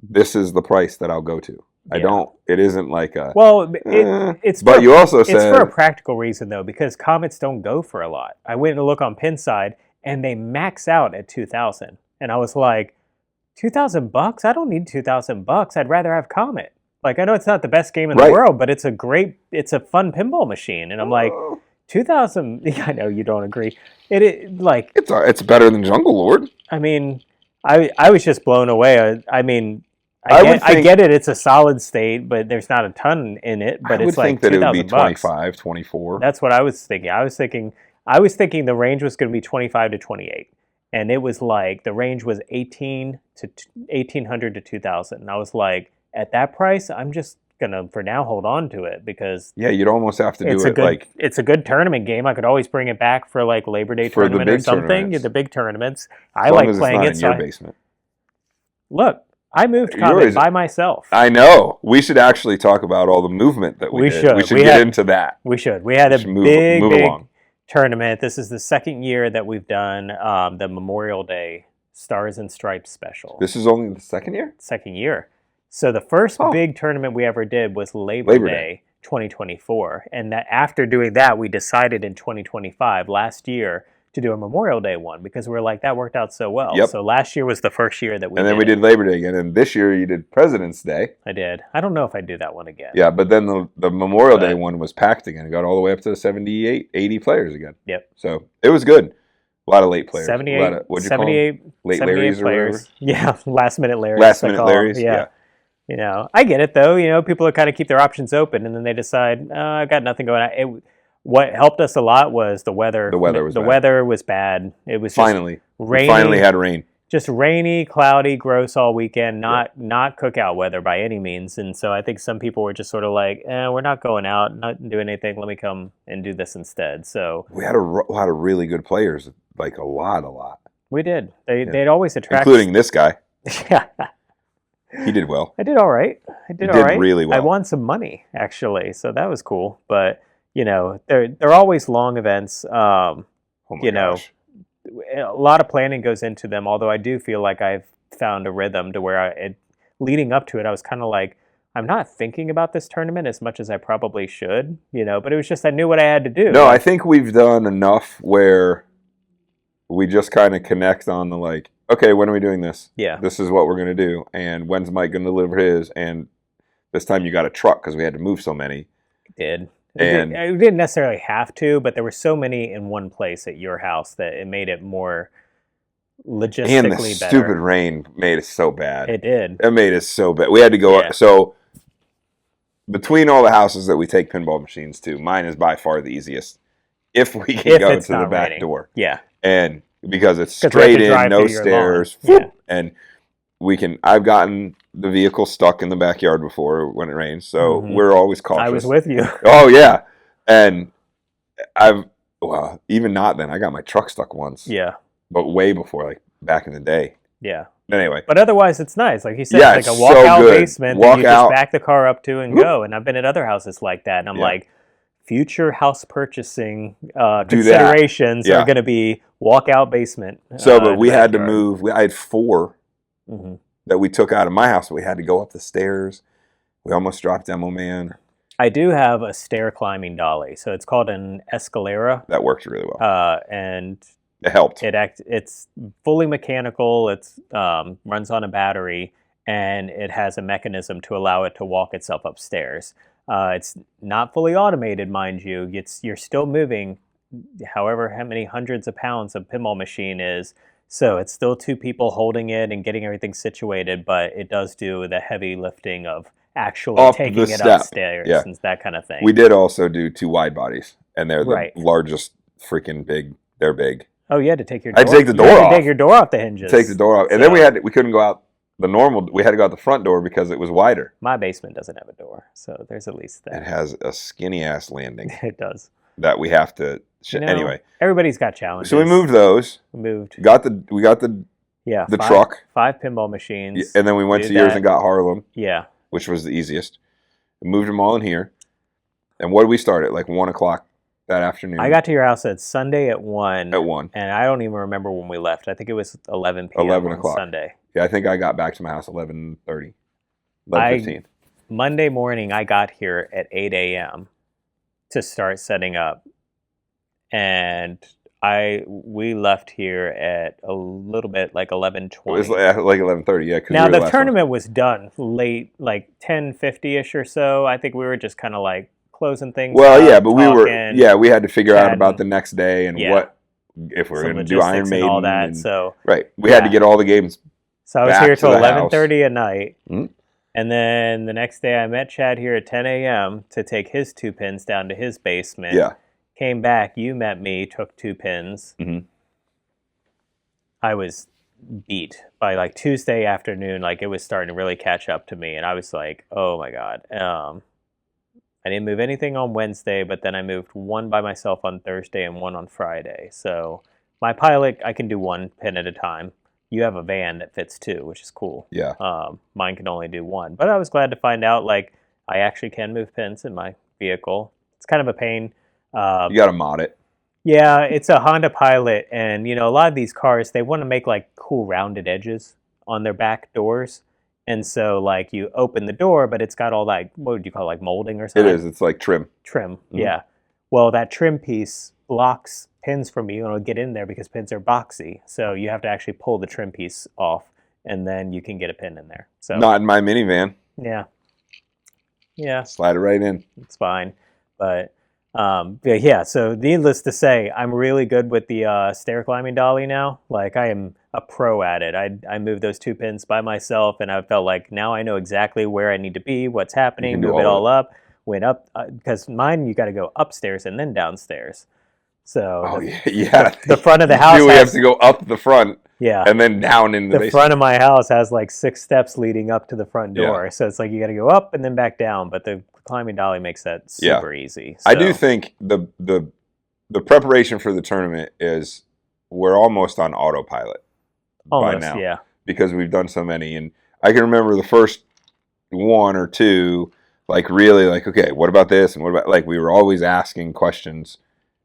the price that I'll go to. Yeah. It isn't like a... Well, it's... But you also said... It's for a practical reason, though, because Comets don't go for a lot. I went to look on Pinside, and they max out at 2,000. And I was like, $2,000? I don't need $2,000. I'd rather have Comet. Like, I know it's not the best game in the world, but it's a fun pinball machine. And I'm like, 2,000, I know you don't agree. It's better than Jungle Lord. I mean, I was just blown away. I mean, I get it. It's a solid state, but there's not a ton in it. But it's like $2,000. I would think that it would be 25, 24. That's what I was thinking. I was thinking the range was going to be 25 to 28, and it was like the range was 1,800 to 2,000. And I was like, at that price, I'm just gonna for now hold on to it because you'd almost have to do it it's a good tournament game. I could always bring it back for like Labor Day tournament or something. The big tournaments. I like playing it. In your basement. Look, I moved Comet by myself. I know. We should actually talk about all the movement that we did. We should get into that. We should. We had a big tournament. This is the second year that we've done the Memorial Day Stars and Stripes special. This is only the second year? Second year. So the first big tournament we ever did was Labor Day 2024. And that after doing that, we decided in 2025, last year, to do a Memorial Day one because we were like, that worked out so well. Yep. So last year was the first year that we did. And then we did Labor Day again. And this year you did President's Day. I did. I don't know if I'd do that one again. Yeah, but then the Memorial Day one was packed again. It got all the way up to 78, 80 players again. Yep. So it was good. A lot of late players. 78, what'd you call them? Late Larrys players. Yeah, last minute Larrys. Last minute Larrys, yeah. You know, I get it though. You know, people kind of keep their options open and then they decide, I've got nothing going on. What helped us a lot was the weather. The weather was bad. It was just rainy. We finally had rain. Just rainy, cloudy, gross all weekend. Not cookout weather by any means. And so I think some people were just sort of like, we're not going out, not doing anything. Let me come and do this instead. So we had a lot of really good players, like a lot. We did. They'd always attract, including this guy. Yeah. He did well. I did all right. I did all right. Really well. I won some money actually, so that was cool. But you know, they're always long events. You know, a lot of planning goes into them, although I do feel like I've found a rhythm to where leading up to it, I was kind of like, I'm not thinking about this tournament as much as I probably should, but it was just I knew what I had to do. No, I think we've done enough where we just kind of connect on the like, okay, when are we doing this? Yeah. This is what we're going to do. And when's Mike going to deliver his? And this time you got a truck because we had to move so many. It did. And we didn't necessarily have to, but there were so many in one place at your house that it made it more logistically and the better. Stupid rain made it so bad. It did. It made it so bad. We had to go up. So between all the houses that we take pinball machines to, mine is by far the easiest. If we can go to the back door. Yeah. And because it's straight in, no stairs. Yeah. And I've gotten the vehicle stuck in the backyard before when it rains. So we're always cautious. I was with you. Oh, yeah. And even not then. I got my truck stuck once. Yeah. But way before, like back in the day. Yeah. Anyway. But otherwise, it's nice. Like you said, it's like a walkout basement that you just back the car up to and go. And I've been at other houses like that. And I'm like, future house purchasing considerations are going to be walkout basement. So, but we had to move. I had 4 that we took out of my house. We had to go up the stairs. We almost dropped Emo Man. I do have a stair climbing dolly. So it's called an Escalera. That works really well. And it helped. It's fully mechanical. It's runs on a battery, and it has a mechanism to allow it to walk itself upstairs. It's not fully automated, mind you. You're still moving, however how many hundreds of pounds a pinball machine is. So it's still 2 people holding it and getting everything situated, but it does do the heavy lifting of actually taking it upstairs and that kind of thing. We did also do 2 wide bodies, and they're the largest freaking big. They're big. Oh, you had to take your door. I take the door off. Take your door off the hinges. Take the door off. And then we couldn't go out the normal. We had to go out the front door because it was wider. My basement doesn't have a door, so there's at least that. It has a skinny-ass landing. It does. That we have to... anyway. Everybody's got challenges. So we moved those. We got the truck. 5 pinball machines. And then we went to yours and got Harlem. Yeah. Which was the easiest. We moved them all in here. And what did we start at? Like 1 o'clock that afternoon? I got to your house at Sunday at 1. At 1. And I don't even remember when we left. I think it was 11 p.m. 11 on o'clock. Sunday. Yeah, I think I got back to my house 11:30. 11:15. Monday morning, I got here at 8 a.m. to start setting up. And we left here at a little bit like 11:20. It was like 11:30, yeah. Now, the tournament was done late, like 10:50-ish or so. I think we were just kind of like closing things up. Yeah, but we had to figure out about the next day and what, if we're going to do Iron Maiden. And all that, so. Right. We had to get all the games. So I was here till 11:30 at night. Mm-hmm. And then the next day I met Chad here at 10 a.m. to take his 2 pins down to his basement. Yeah. Came back, you met me, took 2 pins. Mm-hmm. I was beat by like Tuesday afternoon. Like it was starting to really catch up to me. And I was like, oh my God. I didn't move anything on Wednesday, but then I moved 1 by myself on Thursday and 1 on Friday. So my pilot, I can do 1 pin at a time. You have a van that fits 2, which is cool. Yeah. Mine can only do 1. But I was glad to find out like I actually can move pins in my vehicle. It's kind of a pain. You got to mod it. Yeah, it's a Honda Pilot, and a lot of these cars, they want to make like cool rounded edges on their back doors, and so like you open the door, but it's got all like, what would you call it, like molding or something? It is. It's like trim. Mm-hmm. Yeah. Well, that trim piece blocks pins from you and it'll get in there because pins are boxy, so you have to actually pull the trim piece off, and then you can get a pin in there. So not in my minivan. Yeah. Slide it right in. It's fine, but. So needless to say, I'm really good with the stair climbing dolly now. Like I am a pro at it. I moved those 2 pins by myself, and I felt like now I know exactly where I need to be, what's happening, move it all up, went up, because mine you got to go upstairs and then downstairs. So the front of the house we have to go up the front, and then down in the basement. The front of my house has like 6 steps leading up to the front door, so it's like you got to go up and then back down, but the climbing dolly makes that super easy. So. I do think the preparation for the tournament is we're almost on autopilot by now. Yeah. Because we've done so many, and I can remember the first 1 or 2, like really like, okay, what about this and what about, like we were always asking questions.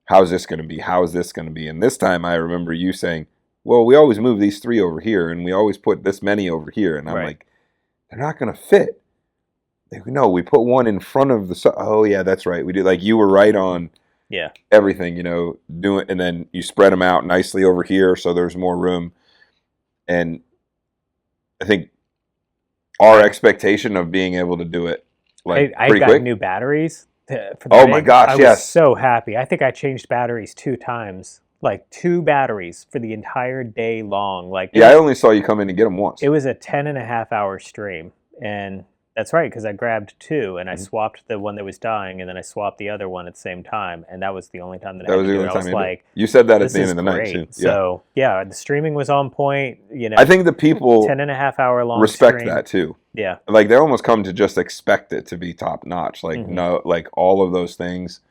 how's this going to be? How is this going to be? And this time I remember you saying, well, we always move these 3 over here, and we always put this many over here. And I'm like, they're not going to fit. They go, no, we put one in front of the... Oh, yeah, that's right. We do. Like, you were right on everything, doing, and then you spread them out nicely over here so there's more room. And I think our expectation of being able to do it, like, I pretty got quick. new batteries. My gosh, I was so happy. I think I changed batteries 2 times. Like 2 batteries for the entire day long. Like I only saw you come in and get them once. It was a 10.5-hour stream, and that's right, because I grabbed 2 and I swapped the one that was dying, and then I swapped the other one at the same time, and that was the only time that I had to do it. I was like, you said that at the end of the night too. So the streaming was on point. I think the people 10.5-hour long respect stream. that too. Yeah, like they almost come to just expect it to be top notch. Like no, like all of those things.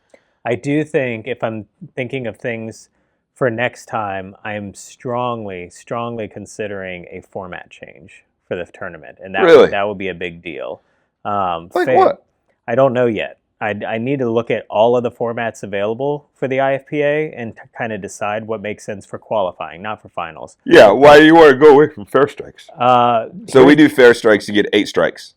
I do think if I'm thinking of things for next time, I'm strongly considering a format change for the tournament, and that would be a big deal. What? I don't know yet. I need to look at all of the formats available for the IFPA and kind of decide what makes sense for qualifying, not for finals. Yeah, why do you want to go away from fair strikes? So we do fair strikes. You get 8 strikes.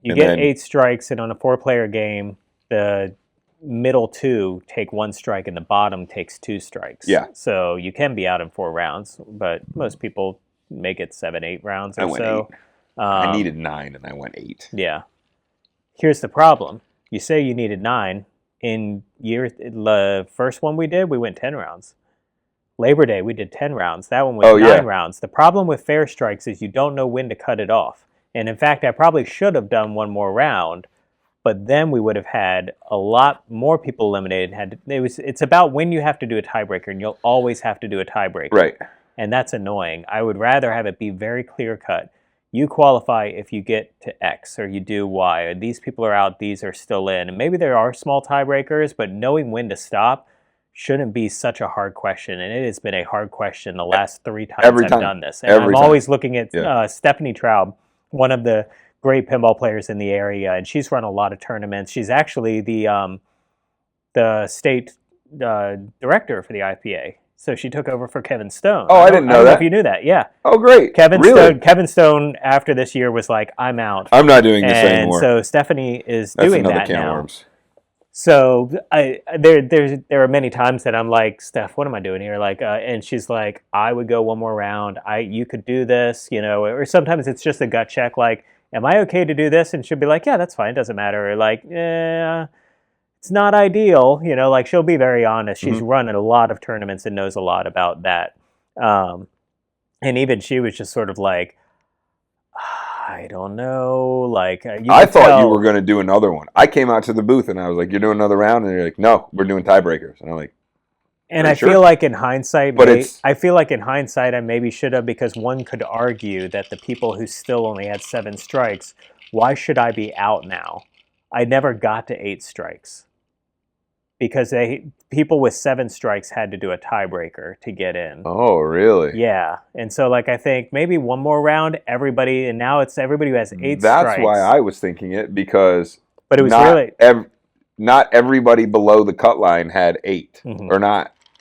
You get 8 strikes, and on a 4-player game, the middle 2 take 1 strike and the bottom takes 2 strikes. Yeah. So you can be out in 4 rounds, but most people make it 7-8 rounds or so. 8. I needed 9 and I went 8. Yeah. Here's the problem. You say you needed 9. The first one we did, we went 10 rounds. Labor Day, we did 10 rounds. That one was 9 rounds. The problem with fair strikes is you don't know when to cut it off. And in fact, I probably should have done one more round, but then we would have had a lot more people eliminated. It's about when you have to do a tiebreaker, and you'll always have to do a tiebreaker. Right. And that's annoying. I would rather have it be very clear-cut. You qualify if you get to X, or you do Y, or these people are out, these are still in. And maybe there are small tiebreakers, but knowing when to stop shouldn't be such a hard question. And it has been a hard question the last 3 times I've done this. And I'm always looking at Stephanie Traub, one of the great pinball players in the area, and she's run a lot of tournaments. She's actually the state director for the IPA. So she took over for Kevin Stone. Oh, I didn't know that. If you knew that, yeah. Oh, great. Kevin Stone, after this year, was like, I'm out. I'm not doing this anymore. And so Stephanie is doing that now. That's another can of worms. So there are many times that I'm like, Steph, what am I doing here? Like, and she's like, I would go one more round. You could do this, or sometimes it's just a gut check, like, am I okay to do this? And she'll be like, yeah, that's fine. It doesn't matter. Or like, it's not ideal. Like she'll be very honest. She's run a lot of tournaments and knows a lot about that. And even she was just sort of like, I don't know. Like, I thought you were going to do another one. I came out to the booth and I was like, you're doing another round? And you're like, no, we're doing tiebreakers. And I'm like, and I feel like in hindsight, I maybe should have, because one could argue that the people who still only had 7 strikes, why should I be out now? I never got to 8 strikes because people with 7 strikes had to do a tiebreaker to get in. Oh, really? Yeah. And so, like, I think maybe one more round, and now it's everybody who has 8 strikes. That's why I was thinking it, because but it was not everybody below the cut line had 8,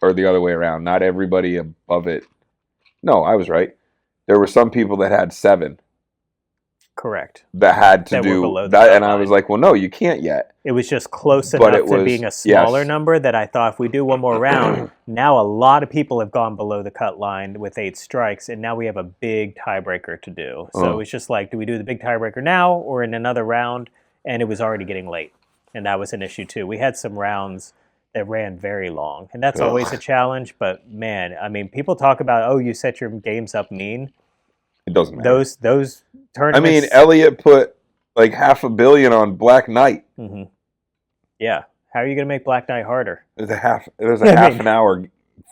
or the other way around. Not everybody above it. No, I was right. There were some people that had 7. Correct. That had to do that, and I was like, well, no, you can't yet. It was just close enough to being a smaller number that I thought if we do one more round, now a lot of people have gone below the cut line with 8 strikes, and now we have a big tiebreaker to do. So it's just like, do we do the big tiebreaker now or in another round? And it was already getting late, and that was an issue too. We had some rounds that ran very long, and that's always a challenge. But man, I mean, people talk about, you set your games up mean. It doesn't matter. Those tournaments. I mean, Elliot put like $500 million on Black Knight. Mm-hmm. Yeah, how are you going to make Black Knight harder? There's a half an hour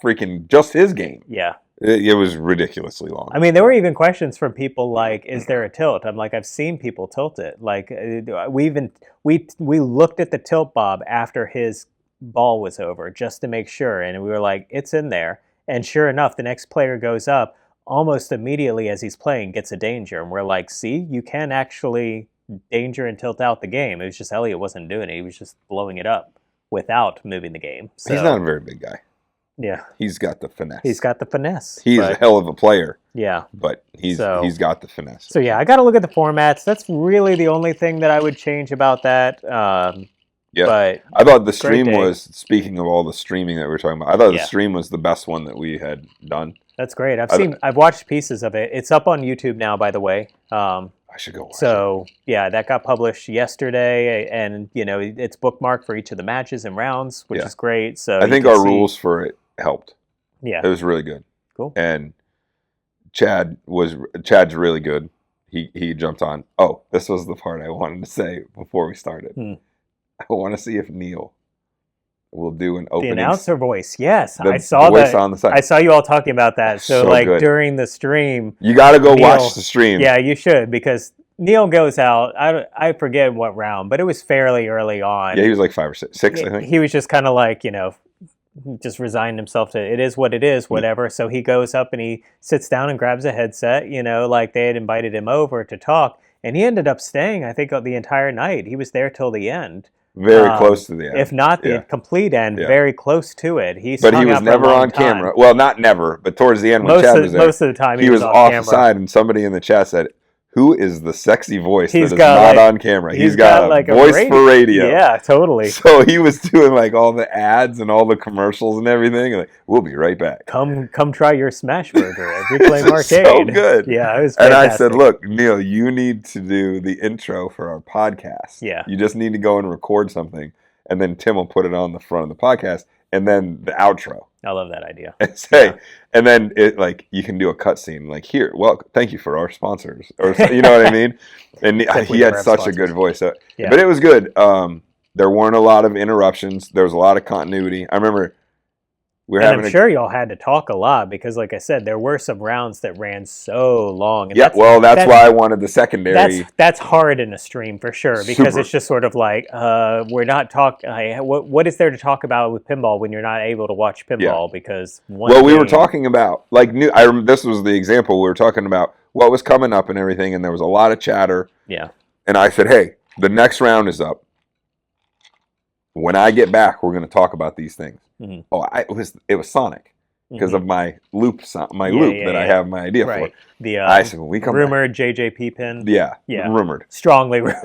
freaking just his game. Yeah. It was ridiculously long. I mean, there were even questions from people like, "Is there a tilt?" I'm like, I've seen people tilt it. Like, we looked at the tilt bob after his ball was over just to make sure, and we were like, it's in there. And sure enough, the next player goes up almost immediately as he's playing, gets a danger, and we're like, see, you can actually danger and tilt out the game. It was just Elliot wasn't doing it; he was just blowing it up. without moving the game. So, he's not a very big guy. Yeah. He's got the finesse. He's got the finesse. He's a hell of a player. Yeah. But he's got the finesse. So yeah, I got to look at the formats. That's really the only thing that I would change about that. Yeah. But I thought the stream was, speaking of all the streamring that we were talking about, I thought the stream was the best one that we had done. That's great. I've watched pieces of it. It's up on YouTube now, by the way. I should go watch it. Yeah, that got published yesterday, and it's bookmarked for each of the matches and rounds, which is great. So I think our rules for it helped. Yeah, it was really good. Cool. And Chad's really good. He jumped on. Oh, this was the part I wanted to say before we started. I want to see if Neil will do an opening. The announcer voice, yes. I saw that. On the side. I saw you all talking about that. So like good. During the stream. You got to go watch the stream. Yeah, you should, because Neil goes out. I forget what round, but it was fairly early on. Yeah, he was like 5 or 6, I think. He was just kind of like, just resigned himself to it is what it is, whatever. So he goes up and he sits down and grabs a headset, like they had invited him over to talk. And he ended up staying, I think, the entire night. He was there till the end. Very close to the end. If not the complete end, very close to it. But he was never on camera. Well, not never, but towards the end when Chad was there. Most of the time he was off the side, and somebody in the chat said, "Who is the sexy voice that is not on camera?" He's got a voice for radio. Yeah, totally. So he was doing like all the ads and all the commercials and everything. Like, we'll be right back. Come try your smash burger at Reclaim Arcade. So good. Yeah, it was fantastic. And I said, "Look, Neil, you need to do the intro for our podcast. Yeah, you just need to go and record something, and then Tim will put it on the front of the podcast, and then the outro." I love that idea. And then you can do a cutscene like, here, well, thank you for our sponsors, or you know what I mean. And he had such a good voice. But it was good. There weren't a lot of interruptions. There was a lot of continuity. I remember I'm sure y'all had to talk a lot because, like I said, there were some rounds that ran so long. And that's why I wanted the secondary. That's hard in a stream for sure, because it's just sort of like we're not talking. What is there to talk about with pinball when you're not able to watch pinball? Yeah. Because we were talking about this was the example we were talking about what was coming up and everything, and there was a lot of chatter. Yeah, and I said, hey, the next round is up. When I get back, we're going to talk about these things. Mm-hmm. Oh, it was Sonic because of my loop that I have my idea for. I said, when we come rumored back, JJP pin. Yeah, rumored. Strongly rumored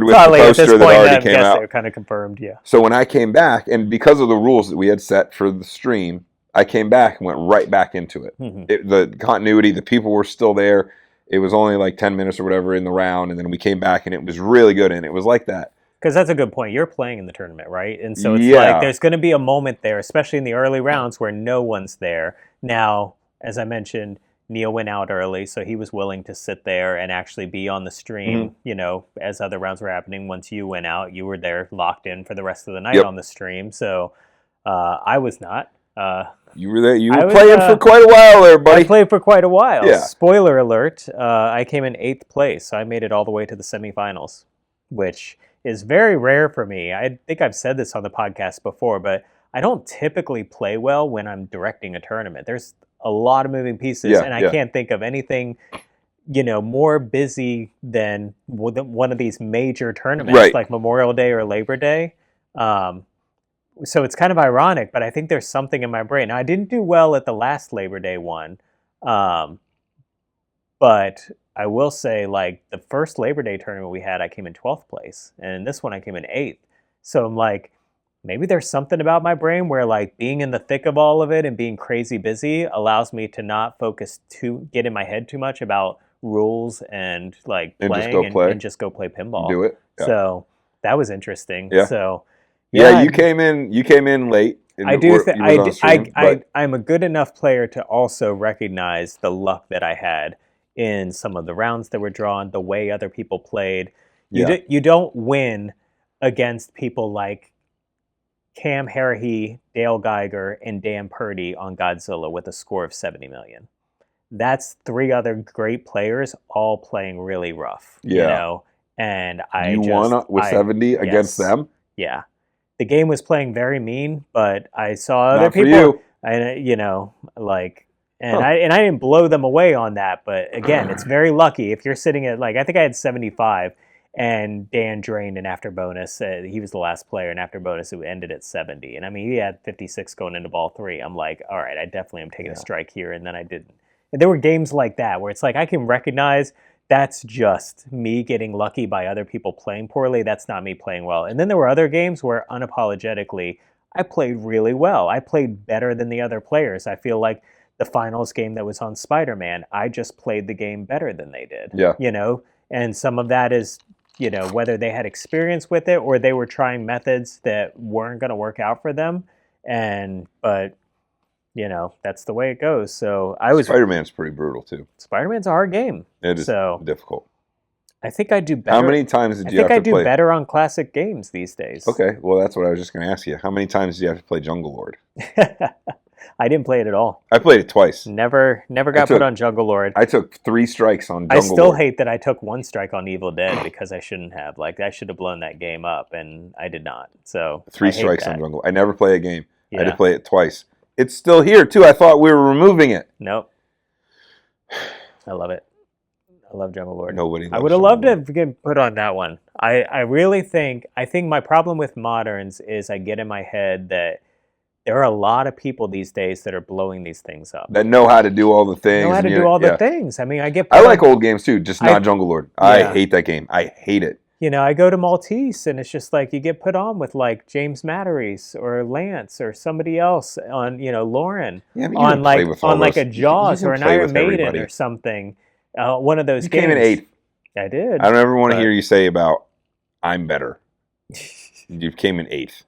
with the poster that already came out. They're kind of confirmed, yeah. So when I came back, and because of the rules that we had set for the stream, I came back and went right back into it. Mm-hmm. The continuity, the people were still there. It was only like 10 minutes or whatever in the round, and then we came back, and it was really good, and it was like that. Because that's a good point. You're playing in the tournament, right? And so it's like there's going to be a moment there, especially in the early rounds, where no one's there. Now, as I mentioned, Neil went out early, so he was willing to sit there and actually be on the stream, as other rounds were happening. Once you went out, you were there locked in for the rest of the night on the stream. So I was not. You were there. You were playing for quite a while there, buddy. I played for quite a while. Yeah. Spoiler alert, I came in 8th place, so I made it all the way to the semifinals, which is very rare for me. I think I've said this on the podcast before, but I don't typically play well when I'm directing a tournament. There's a lot of moving pieces, and I can't think of anything, more busy than one of these major tournaments, like Memorial Day or Labor Day. So it's kind of ironic, but I think there's something in my brain. Now, I didn't do well at the last Labor Day one, but I will say, like, the first Labor Day tournament we had, I came in 12th place. And this one, I came in 8th. So I'm like, maybe there's something about my brain where, like, being in the thick of all of it and being crazy busy allows me to not get in my head too much about rules and, like, playing and just go play pinball. Do it. Yeah. So that was interesting. Yeah. So, you came in late. I'm a good enough player to also recognize the luck that I had in some of the rounds that were drawn, the way other people played. You don't win against people like Cam Harahy, Dale Geiger, and Dan Purdy on Godzilla with a score of 70 million. That's 3 other great players all playing really rough. And I won with 70 against them? Yeah. The game was playing very mean, but I saw other people. I didn't blow them away on that, but again, it's very lucky if you're sitting at, like, I think I had 75, And Dan drained an after bonus. He was the last player, and after bonus, it ended at 70. And I mean, he had 56 going into ball 3. I'm like, all right, I definitely am taking a strike here. And then I didn't. And there were games like that where it's like I can recognize that's just me getting lucky by other people playing poorly. That's not me playing well. And then there were other games where unapologetically, I played really well. I played better than the other players. I feel like the finals game that was on Spider-Man, I just played the game better than they did. Yeah. You know, and some of that is, you know, whether they had experience with it or they were trying methods that weren't going to work out for them. But, you know, that's the way it goes. So Spider-Man's pretty brutal too. Spider-Man's a hard game. It is difficult. I think I do better. How many times did you have to play? I think I do better on classic games these days. Okay, well, that's what I was just going to ask you. How many times did you have to play Jungle Lord? I didn't play it at all. I played it twice. Never got put on Jungle Lord. I took 3 strikes on Jungle Lord. I still hate that I took 1 strike on Evil Dead because I shouldn't have. Like, I should have blown that game up, and I did not. So 3 strikes on Jungle. I never play a game. Yeah. I had to play it twice. It's still here, too. I thought we were removing it. Nope. I love it. I love Jungle Lord. Nobody loves I would have loved to get put on that one. I really think my problem with moderns is I get in my head that there are a lot of people these days that are blowing these things up. That know how to do all the things. Know how to do all the things. I mean, I like old games too, just not Jungle Lord. Yeah. I hate that game. I hate it. You know, I go to Maltese and it's just like you get put on with like James Matteries or Lance or somebody else on, you know, Lauren on like a Jaws or an Iron Maiden or something. One of those games. You came in 8th. I did. I don't ever want to hear you say about I'm better. You came in 8th.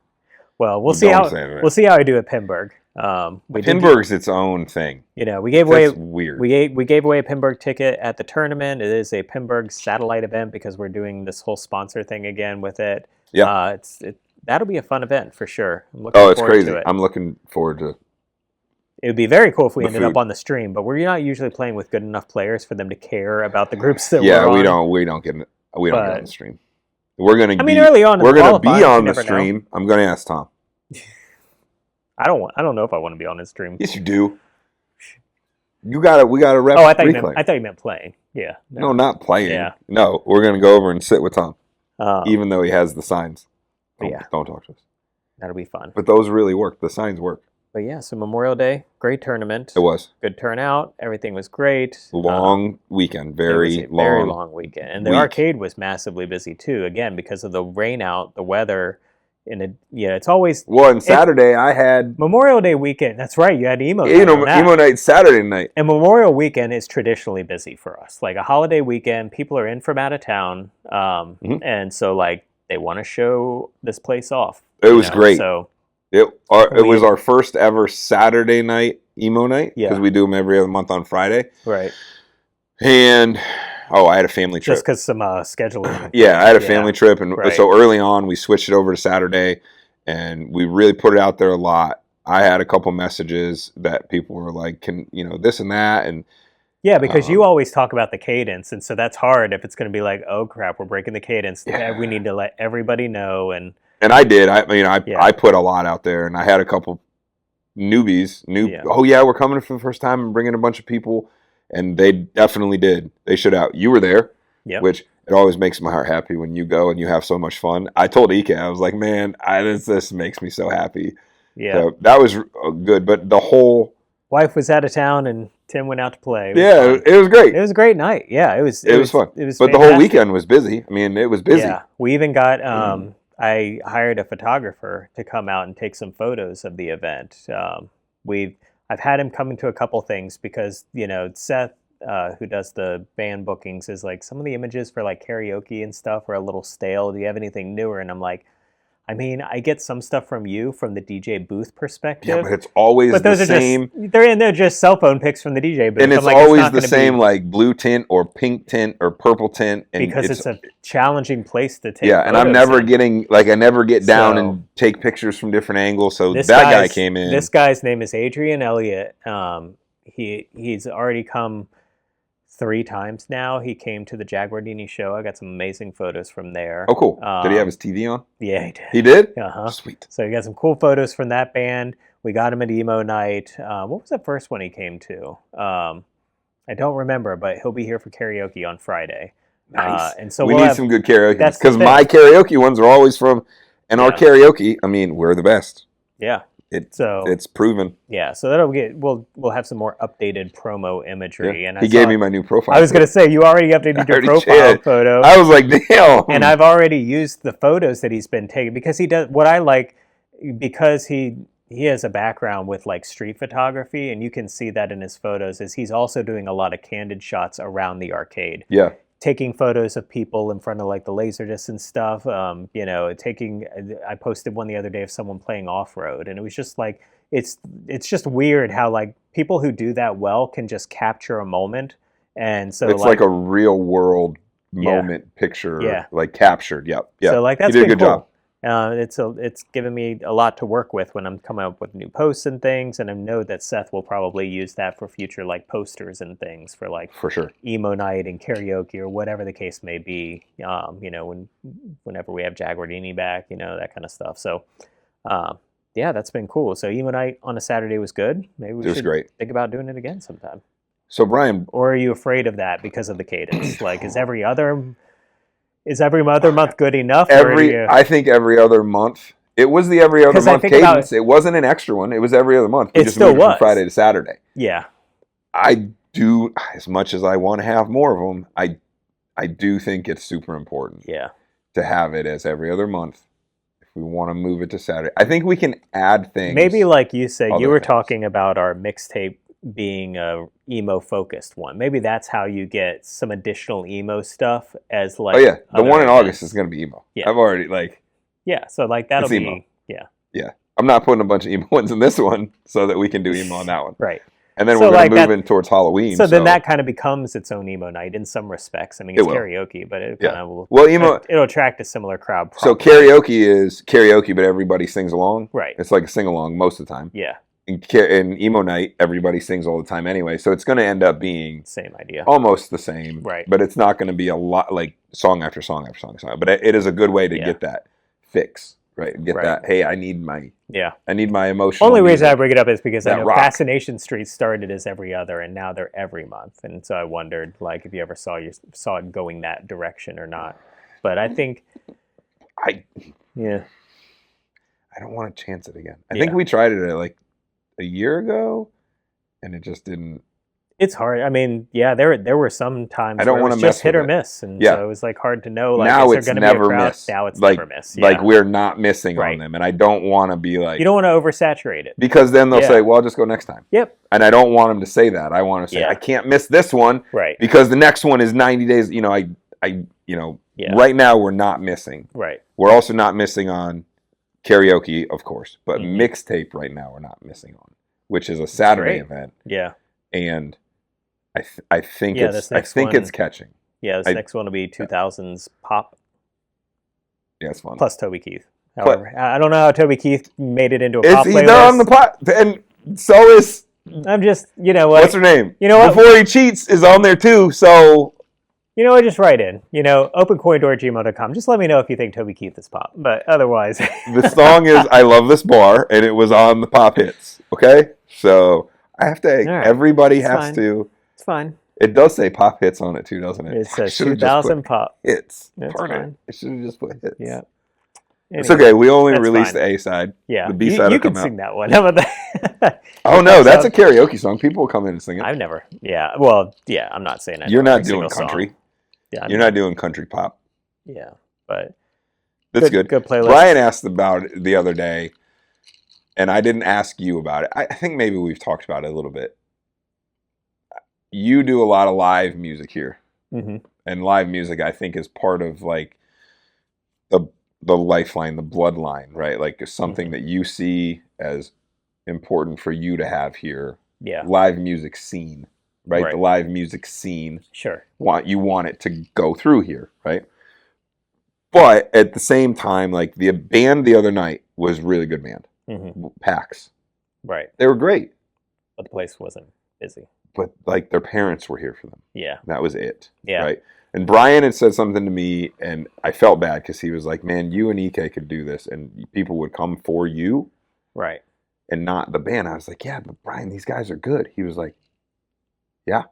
Well, we'll see how I do at Pinburg. Pinburg's its own thing. You know, we gave away weird. We gave away a Pinburg ticket at the tournament. It is a Pinburg satellite event because we're doing this whole sponsor thing again with it. Yeah, that'll be a fun event for sure. I'm looking it's crazy. I'm looking forward to. It would be very cool if we ended up on the stream, but we're not usually playing with good enough players for them to care about the groups that we're on. we don't get on the stream. We're gonna. Early on, we're gonna be on the stream. Know. I'm gonna ask Tom. I don't know if I want to be on his stream. Yes, you do. We gotta rep. Oh, I thought you meant playing. Yeah. No, not playing. Yeah. No, we're gonna go over and sit with Tom, even though he has the signs. Don't talk to us. That'll be fun. But those really work. The signs work. But yeah, so Memorial Day, great tournament. It was. Good turnout. Everything was great. Long weekend. Very long weekend. And the arcade was massively busy too, again, because of the rain out, the weather. It's always... Well, on Saturday, I had... Memorial Day weekend. That's right. You had Emo Night. Emo Night Saturday night. And Memorial weekend is traditionally busy for us. Like a holiday weekend, people are in from out of town. And so, like, they want to show this place off. It was great. So... It was our first ever Saturday night Emo Night because we do them every other month on Friday. Right. And I had a family trip. Just because some scheduling. Yeah, I had a family trip, and so early on we switched it over to Saturday, and we really put it out there a lot. I had a couple messages that people were like, "Can this and that?" And yeah, because you always talk about the cadence, and so that's hard if it's going to be like, "Oh crap, we're breaking the cadence." Yeah. We need to let everybody know And I did. I put a lot out there, and I had a couple newbies. We're coming for the first time and bringing a bunch of people, and they definitely did. They showed out. You were there, which it always makes my heart happy when you go and you have so much fun. I told Ike, I was like, man, this makes me so happy. Yeah, so that was good. But the whole wife was out of town, and Tim went out to play. It was great. It was a great night. Yeah, it was fun. It was, but the whole weekend was busy. I mean, it was busy. Yeah, we even got. I hired a photographer to come out and take some photos of the event. I've had him come into a couple things because Seth, who does the band bookings, is like some of the images for like karaoke and stuff are a little stale. Do you have anything newer? And I'm like, I get some stuff from you from the DJ booth perspective. Yeah, but it's always the same. They're just cell phone pics from the DJ booth. And it's always the same, like blue tint or pink tint or purple tint. And because it's a challenging place to take. Yeah, and I'm never I never get down and take pictures from different angles. So that guy came in. This guy's name is Adrian Elliott. He's already come 3 times now. He came to the Jaguardini show. I got some amazing photos from there. Oh, cool. Did he have his TV on? Yeah, he did. He did? Uh-huh. Sweet. So he got some cool photos from that band. We got him at Emo Night. What was the first one he came to? I don't remember, but he'll be here for karaoke on Friday. Nice. And so we need some good karaoke that's because my karaoke ones are always from, and our karaoke. I mean, we're the best. Yeah. It's proven. Yeah, so we'll have some more updated promo imagery. Yeah. And he gave me my new profile. I was going to say, you already updated your profile photo. I was like, damn. And I've already used the photos that he's been taking because he does what I like, because he has a background with like street photography, and you can see that in his photos, is he's also doing a lot of candid shots around the arcade. Yeah. Taking photos of people in front of like the Laserdisc and stuff. I posted one the other day of someone playing off-road, and it was just like, it's just weird how like people who do that well can just capture a moment. And so it's like a real world moment picture, like captured. Yep. Yeah. So like that's you did a been good cool. job. It's given me a lot to work with when I'm coming up with new posts and things, and I know that Seth will probably use that for future like posters and things for like for sure emo night and karaoke or whatever the case may be. Whenever we have Jaguardini back, that kind of stuff. So, that's been cool. So emo night on a Saturday was good. Maybe we should think about doing it again sometime. So Brian, or are you afraid of that because of the cadence? Like, is every other month good enough? I think every other month. It was the every other month cadence. It wasn't an extra one. It was every other month. It still was from Friday to Saturday. Yeah. I do, as much as I want to have more of them, I do think it's super important. Yeah. To have it as every other month. If we want to move it to Saturday, I think we can add things. Maybe like you said, you were talking about our mixtape being a emo focused one. Maybe that's how you get some additional emo stuff as like. Oh yeah, the one in August is going to be emo. Yeah. I've already so like that'll be emo. Yeah. I'm not putting a bunch of emo ones in this one so that we can do emo on that one. Right. And then we're going to move in towards Halloween. So then that kind of becomes its own emo night in some respects. I mean, it's karaoke, but it kind of will. Well, emo it'll attract a similar crowd. Probably. So karaoke is karaoke, but everybody sings along. Right. It's like a sing along most of the time. Yeah. In emo night, everybody sings all the time anyway, so it's going to end up being same idea, almost the same, right? But it's not going to be a lot like song after song after song. But it is a good way to get that fix, right? Get that. Hey, I need my emotional. Only reason I bring it up is because I know Fascination Street started as every other, and now they're every month, and so I wondered like if you ever saw it going that direction or not. But I think I don't want to chance it again. I think we tried it at like a year ago, and it just didn't. It's hard. I mean, there were some times I don't want to just hit or miss, and so it was like hard to know. Like, now it's never miss. Now it's like, never miss. Like we're not missing on them, and I don't want to be like. You don't want to oversaturate it because then they'll say, "Well, I'll just go next time." Yep. And I don't want them to say that. I want to say, "I can't miss this one," right? Because the next one is 90 days. Right now we're not missing. Right. We're also not missing on karaoke, of course, but mixtape right now we're not missing on, which is a Saturday event. Yeah. And I think it's catching. Yeah, this next one will be 2000s pop. Yeah, it's fun. Plus Toby Keith. However, I don't know how Toby Keith made it into a pop playlist. He's on the pop, and so is. I'm just, what? What's her name? You know what? Before He Cheats is on there too, so. You know what? Just write in. opencoindoor@gmail.com. Just let me know if you think Toby Keith is pop. But otherwise. The song is I Love This Bar, and it was on the pop hits. Okay? So I have to, everybody has to. It's fine. It does say pop hits on it too, doesn't it? It says 2000 pop. Hits. That's fine. It should have just put hits. Yeah. Anyway, it's okay. We only released the A side. Yeah. The B side will come out. You can sing that one. How about that? Oh, no. That's a karaoke song. People will come in and sing it. I've never. Yeah. Well, yeah. I'm not saying I You're not doing country. Song. Yeah, you're not doing country pop. Yeah. But. That's good. Good playlist. Brian asked about it the other day, and I didn't ask you about it. I think maybe we've talked about it a little bit. You do a lot of live music here. Mm-hmm. And live music, I think, is part of like the lifeline, the bloodline, right? Like something that you see as important for you to have here. Yeah. Live music scene, right? The live music scene. Sure. You want it to go through here, right? But at the same time, like the band the other night was really good band. Mm-hmm. PAX. Right. They were great. But the place wasn't busy. But like their parents were here for them. Yeah. That was it. Yeah. Right. And Brian had said something to me, and I felt bad because he was like, "Man, you and EK could do this, and people would come for you, right, and not the band." I was like, "Yeah, but Brian, these guys are good." He was like, "Yeah,"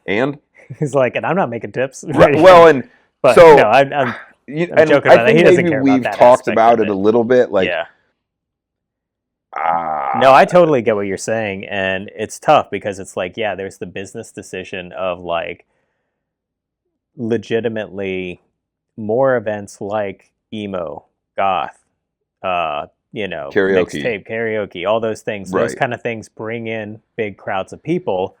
and he's like, "And I'm not making tips." Right. Well, and But So, no, I'm and joking I about that. think He doesn't maybe care about we've that talked aspect about of it a it. little bit. Like, Yeah. No, I totally get what you're saying, and it's tough because it's like, yeah, there's the business decision of like legitimately more events like emo, goth, karaoke, mixtape, karaoke, all those things. Those right? kind of things bring in big crowds of people,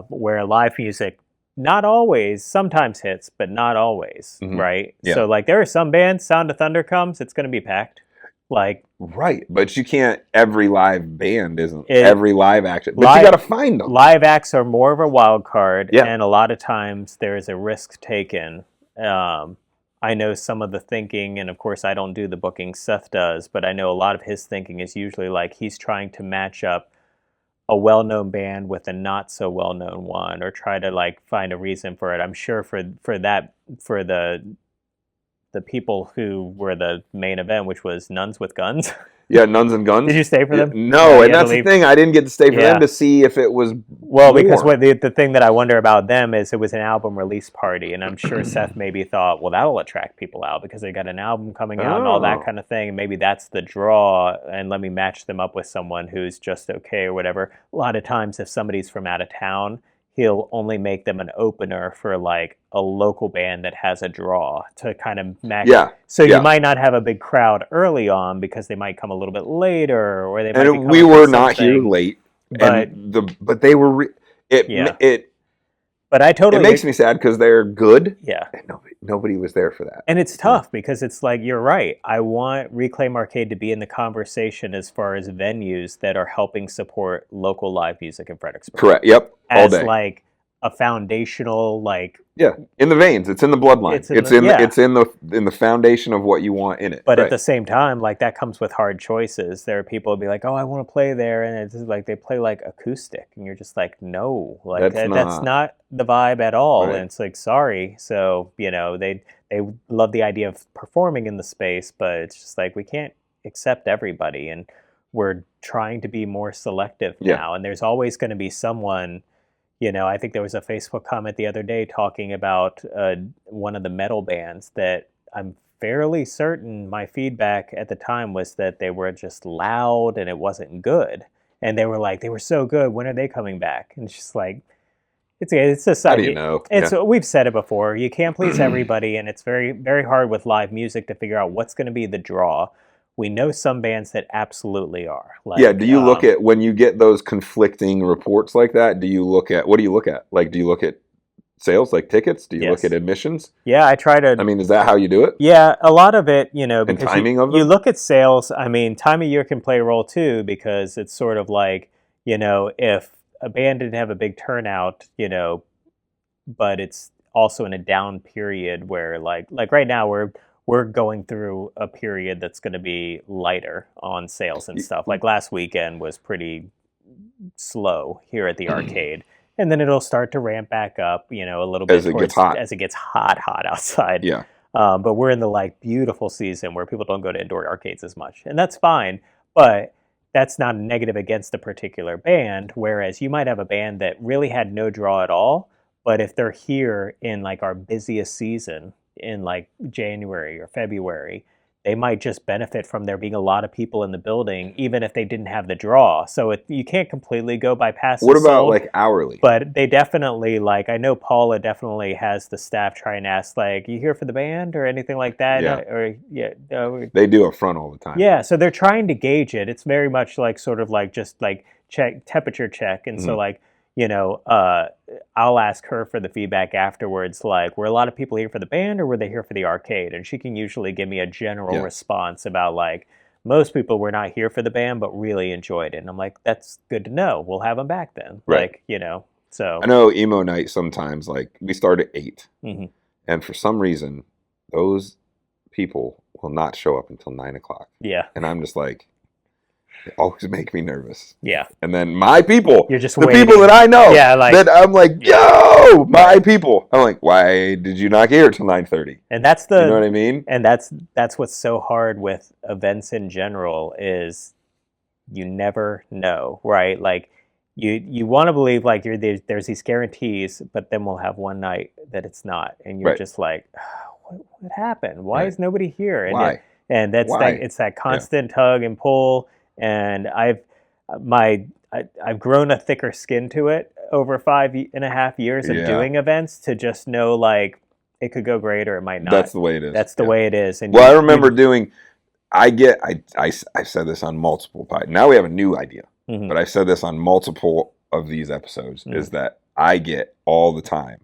where live music not always, sometimes hits, but not always, Mm-hmm. right? Yeah. So like there are some bands, Sound of Thunder comes, it's going to be packed. Like Right, but you can't. Every live band isn't it, every live action, but you live got to find them. live acts are more of a wild card, Yeah, and a lot of times there is a risk taken. Um, I know some of the thinking, and of course, I don't do the booking. Seth does, but I know a lot of his thinking is usually like he's trying to match up a well-known band with a not so well-known one, or try to like find a reason for it. I'm sure for that for the people who were the main event, which was Nuns with Guns. yeah, Nuns and Did Guns. you stay for Yeah, them? No, no, you and had to that's the leave. thing. I didn't get to stay for them Yeah. to see if it was Well, because more. the thing that I wonder about them is it was an album release party, and I'm sure Seth maybe thought, well, that'll attract people out because they got an album coming out and all that Oh, kind of thing. And maybe that's the draw, and let me match them up with someone who's just okay or whatever. A lot of times, if somebody's from out of town, he'll only make them an opener for like a local band that has a draw to kind of match. yeah, So you yeah. might not have a big crowd early on because they might come a little bit later, or they might be And we coming were from not here something. late, But and but they were. yeah, It but I it totally makes me sad because they're good, yeah. and nobody was there for that. And it's You know? tough because it's like you're right. I want Reclaim Arcade to be in the conversation as far as venues that are helping support local live music in Fredericksburg Correct. Yep. All as day. like a foundational like Yeah, in the veins. It's in the bloodline. it's in the yeah. It's in the foundation of what you want in it. But at Right. the same time, like that comes with hard choices. There are people who be like, "Oh, I want to play there," and it's just like they play like acoustic, and you're just like, "No, like that's not the vibe at all." Right. And it's like, sorry. So they love the idea of performing in the space, but it's just like we can't accept everybody, and we're trying to be more selective Yeah. now. And there's always going to be someone. I think there was a Facebook comment the other day talking about one of the metal bands that I'm fairly certain my feedback at the time was that they were just loud and it wasn't good. And they were like, they were so good. When are they coming back? And it's just like, it's just How do you know? It's we've said it before. You can't please everybody, and it's very very hard with live music to figure out what's going to be the draw. We know some bands that absolutely are. Like, Yeah. Do you look at when you get those conflicting reports like that? Do you look at what do you look at? Like, do you look at sales, like tickets? Do you look Yes. at admissions? Yeah, I try to. I mean, is that how you do it? Yeah, a lot of it, And because timing of you them? look at sales. I mean, time of year can play a role too, because it's sort of like, if a band didn't have a big turnout, but it's also in a down period where like right now we're going through a period that's going to be lighter on sales and stuff. Like last weekend was pretty slow here at the arcade. And then it'll start to ramp back up, a little bit As it gets hot. as it gets hot outside. Yeah. But we're in the like beautiful season where people don't go to indoor arcades as much, and that's fine. But that's not a negative against a particular band. Whereas you might have a band that really had no draw at all, but if they're here in like our busiest season in like January or February, they might just benefit from there being a lot of people in the building, even if they didn't have the draw. So you can't completely go by passes What about sold, like hourly? but they definitely like. I know Paula definitely has the staff try and ask like, "You here for the band or anything like that?" Yeah. Or yeah, They do up front all the time. yeah. So they're trying to gauge it. It's very much like sort of like just like temperature check, and so like I'll ask her for the feedback afterwards, like, were a lot of people here for the band or were they here for the arcade? And she can usually give me a general response about like, most people were not here for the band, but really enjoyed it. And I'm like, that's good to know. We'll have them back then. Right. Like, so. I know Emo Night sometimes, like, we start at 8. Mm-hmm. And for some reason, those people will not show up until 9 o'clock. Yeah. And I'm just like, they always make me nervous. Yeah. And then my people, you're just the waiting. people that I know, yeah, like, that I'm like, yo, my people. I'm like, why did you not get here till 9:30? And that's you know what I mean? And that's what's so hard with events in general is you never know, right? Like you want to believe like there's these guarantees, but then we'll have one night that it's not, and you're Right. just like, what happened? Why Right. is nobody here? And Why? and that's Why? it's that constant tug and pull, and I've grown a thicker skin to it over 5.5 years of doing events to just know like it could go great or it might not. That's the way it is. That's the way it is. And well, I remember doing. I said this on multiple podcasts. Now we have a new idea, but I said this on multiple of these episodes. Is that I get all the time.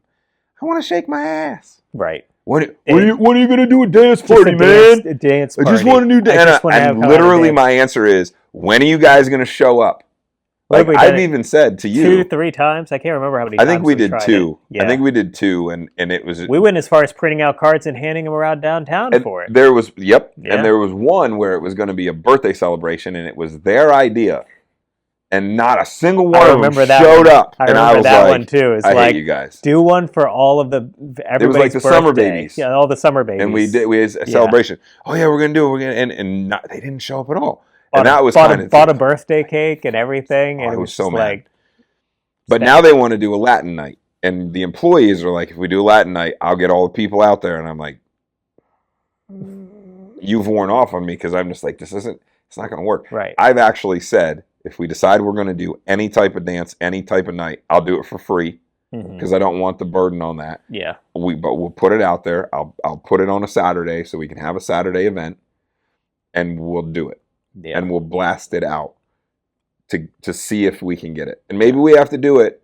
I want to shake my ass. Right. What are you going to do a dance party, man? A dance party. I just want to do dance. And literally my answer is, when are you guys going to show up? Like I've even said to you 2-3 times. I can't remember how many times. I think we did 2. Yeah. I think we did 2, and it was. We went as far as printing out cards and handing them around downtown for it. There was and there was one where it was going to be a birthday celebration, and it was their idea, and not a single one of them showed up. And I was that like, one too. It's I like, hate you guys. Do one for all of everybody's It was like the birthday. summer babies. Yeah, all the summer babies. And we had a celebration. Oh yeah, we're gonna do it. We're gonna and not, they didn't show up at all. And that was bought a birthday cake and everything, and it was so mad. But now they want to do a Latin night, and the employees are like, if we do a Latin night, I'll get all the people out there, and I'm like, you've worn off on me because I'm just like, it's not going to work. Right. I've actually said, if we decide we're going to do any type of dance, any type of night, I'll do it for free because I don't want the burden on that. Yeah. But we'll put it out there. I'll put it on a Saturday so we can have a Saturday event, and we'll do it. Yeah. And we'll blast it out to see if we can get it. And maybe we have to do it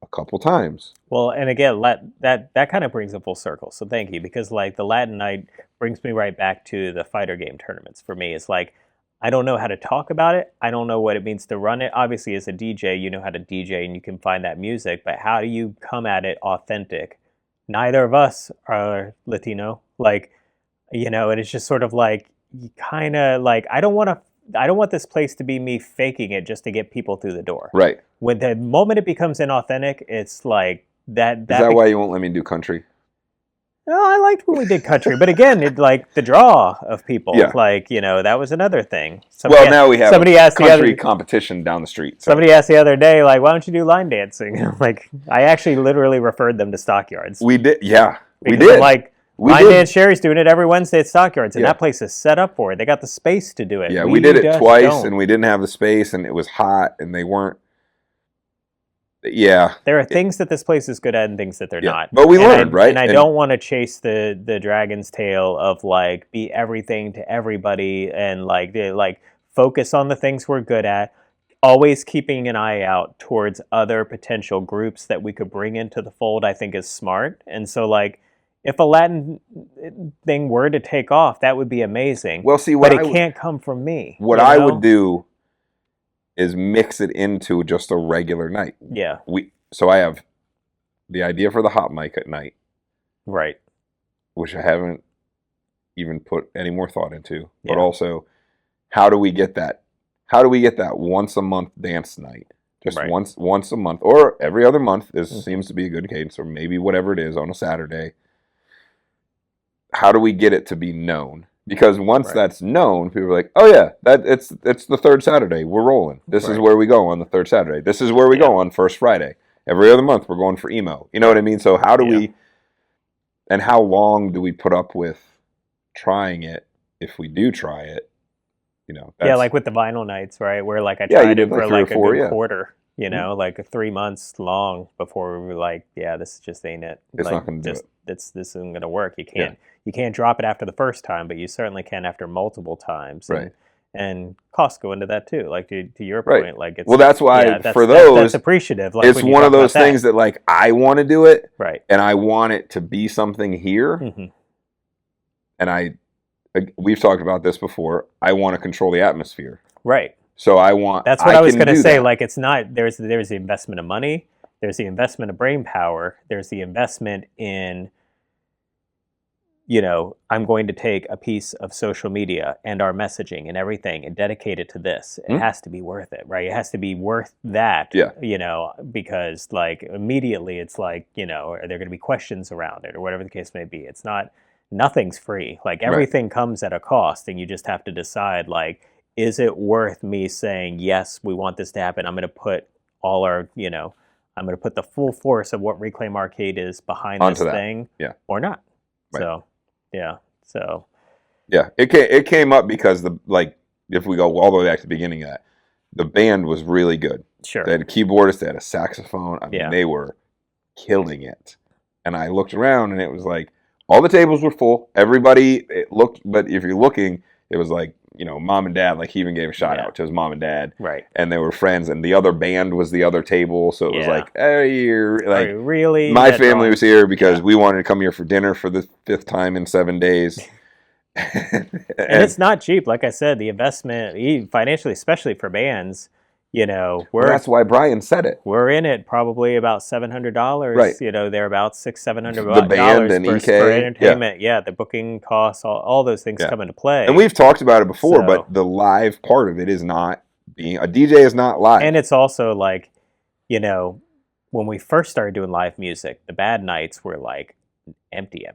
a couple times. Well, and again, that kind of brings it full circle. So thank you, because like the Latin night brings me right back to the fighter game tournaments. For me, it's like, I don't know how to talk about it. I don't know what it means to run it. Obviously, as a DJ, you know how to DJ and you can find that music, but how do you come at it authentic? Neither of us are Latino. Like, and it's just sort of like, you kind of like, I don't want this place to be me faking it just to get people through the door. Right. When the moment it becomes inauthentic, it's like that. Is that why you won't let me do country? No, I liked when we did country, but again, it like the draw of people. Yeah. Like that was another thing. Now we have country competition down the street. So. Somebody asked the other day, like, why don't you do line dancing? Like, I actually literally referred them to Stockyards. We did, yeah, we did. Like. Line Dance Sherry's doing it every Wednesday at Stockyards, and that place is set up for it. They got the space to do it. Yeah, we did it twice, and we didn't have the space, and it was hot, and they weren't. Yeah. There are things that this place is good at and things that they're not. But we learned, right? And I don't want to chase the dragon's tail of, like, be everything to everybody and, like focus on the things we're good at, always keeping an eye out towards other potential groups that we could bring into the fold, I think is smart. And so, like, if a Latin thing were to take off, that would be amazing. Well, see, but it can't come from me. What I would do is mix it into just a regular night. Yeah. So I have the idea for the hot mic at night. Right. Which I haven't even put any more thought into. But also, how do we get that? How do we get that once a month dance night? Just once a month or every other month. This seems to be a good cadence, or maybe whatever it is on a Saturday. How do we get it to be known? Because once that's known, people are like, "Oh yeah, it's the third Saturday. We're rolling. This is where we go on the third Saturday. This is where we go on first Friday. Every other month, we're going for emo." You know what I mean? So how do we? And how long do we put up with trying it if we do try it? Like with the vinyl nights, right? Where like I tried it for like a good quarter. Like 3 months long before we were like, yeah, this just ain't it. It's like, not going to do it. This isn't going to work. You can't drop it after the first time, but you certainly can after multiple times. Right. And costs go into that too. Like to your point, like it's that's why for those that's appreciative. Like it's one of those things that like I want to do it, right? And I want it to be something here. Mm-hmm. And we've talked about this before. I want to control the atmosphere, right? So I want. That's what I was going to say. Like it's not. There's the investment of money. There's the investment of brain power. There's the investment in. I'm going to take a piece of social media and our messaging and everything and dedicate it to this. It has to be worth it, right? It has to be worth that. Yeah. Because like immediately it's like, are there going to be questions around it or whatever the case may be? It's not. Nothing's free. Like everything comes at a cost, and you just have to decide like. Is it worth me saying, yes, we want this to happen? I'm going to put all our, I'm going to put the full force of what Reclaim Arcade is behind Onto this that. thing, Yeah. or not. Right. So, yeah. So, yeah, it came up because if we go all the way back to the beginning of that, the band was really good. sure. They had a keyboardist, they had a saxophone. I mean, Yeah. they were killing it. And I looked around, and it was like all the tables were full. Everybody looked, but if you're looking, it was like, mom and dad. Like he even gave a shout out to his mom and dad, Right. and they were friends. And the other band was the other table, so it was like, hey, Are you really? My family was here because we wanted to come here for dinner for the 5th time in 7 days. and it's not cheap. Like I said, the investment financially, especially for bands, that's why Brian said it. We're in it probably about $700. Right. They're about $600-700 the band and for entertainment. Yeah, the booking costs, all those things come into play. And we've talked about it before, but the live part of it is not being a DJ is not live. And it's also like, when we first started doing live music, the bad nights were like empty.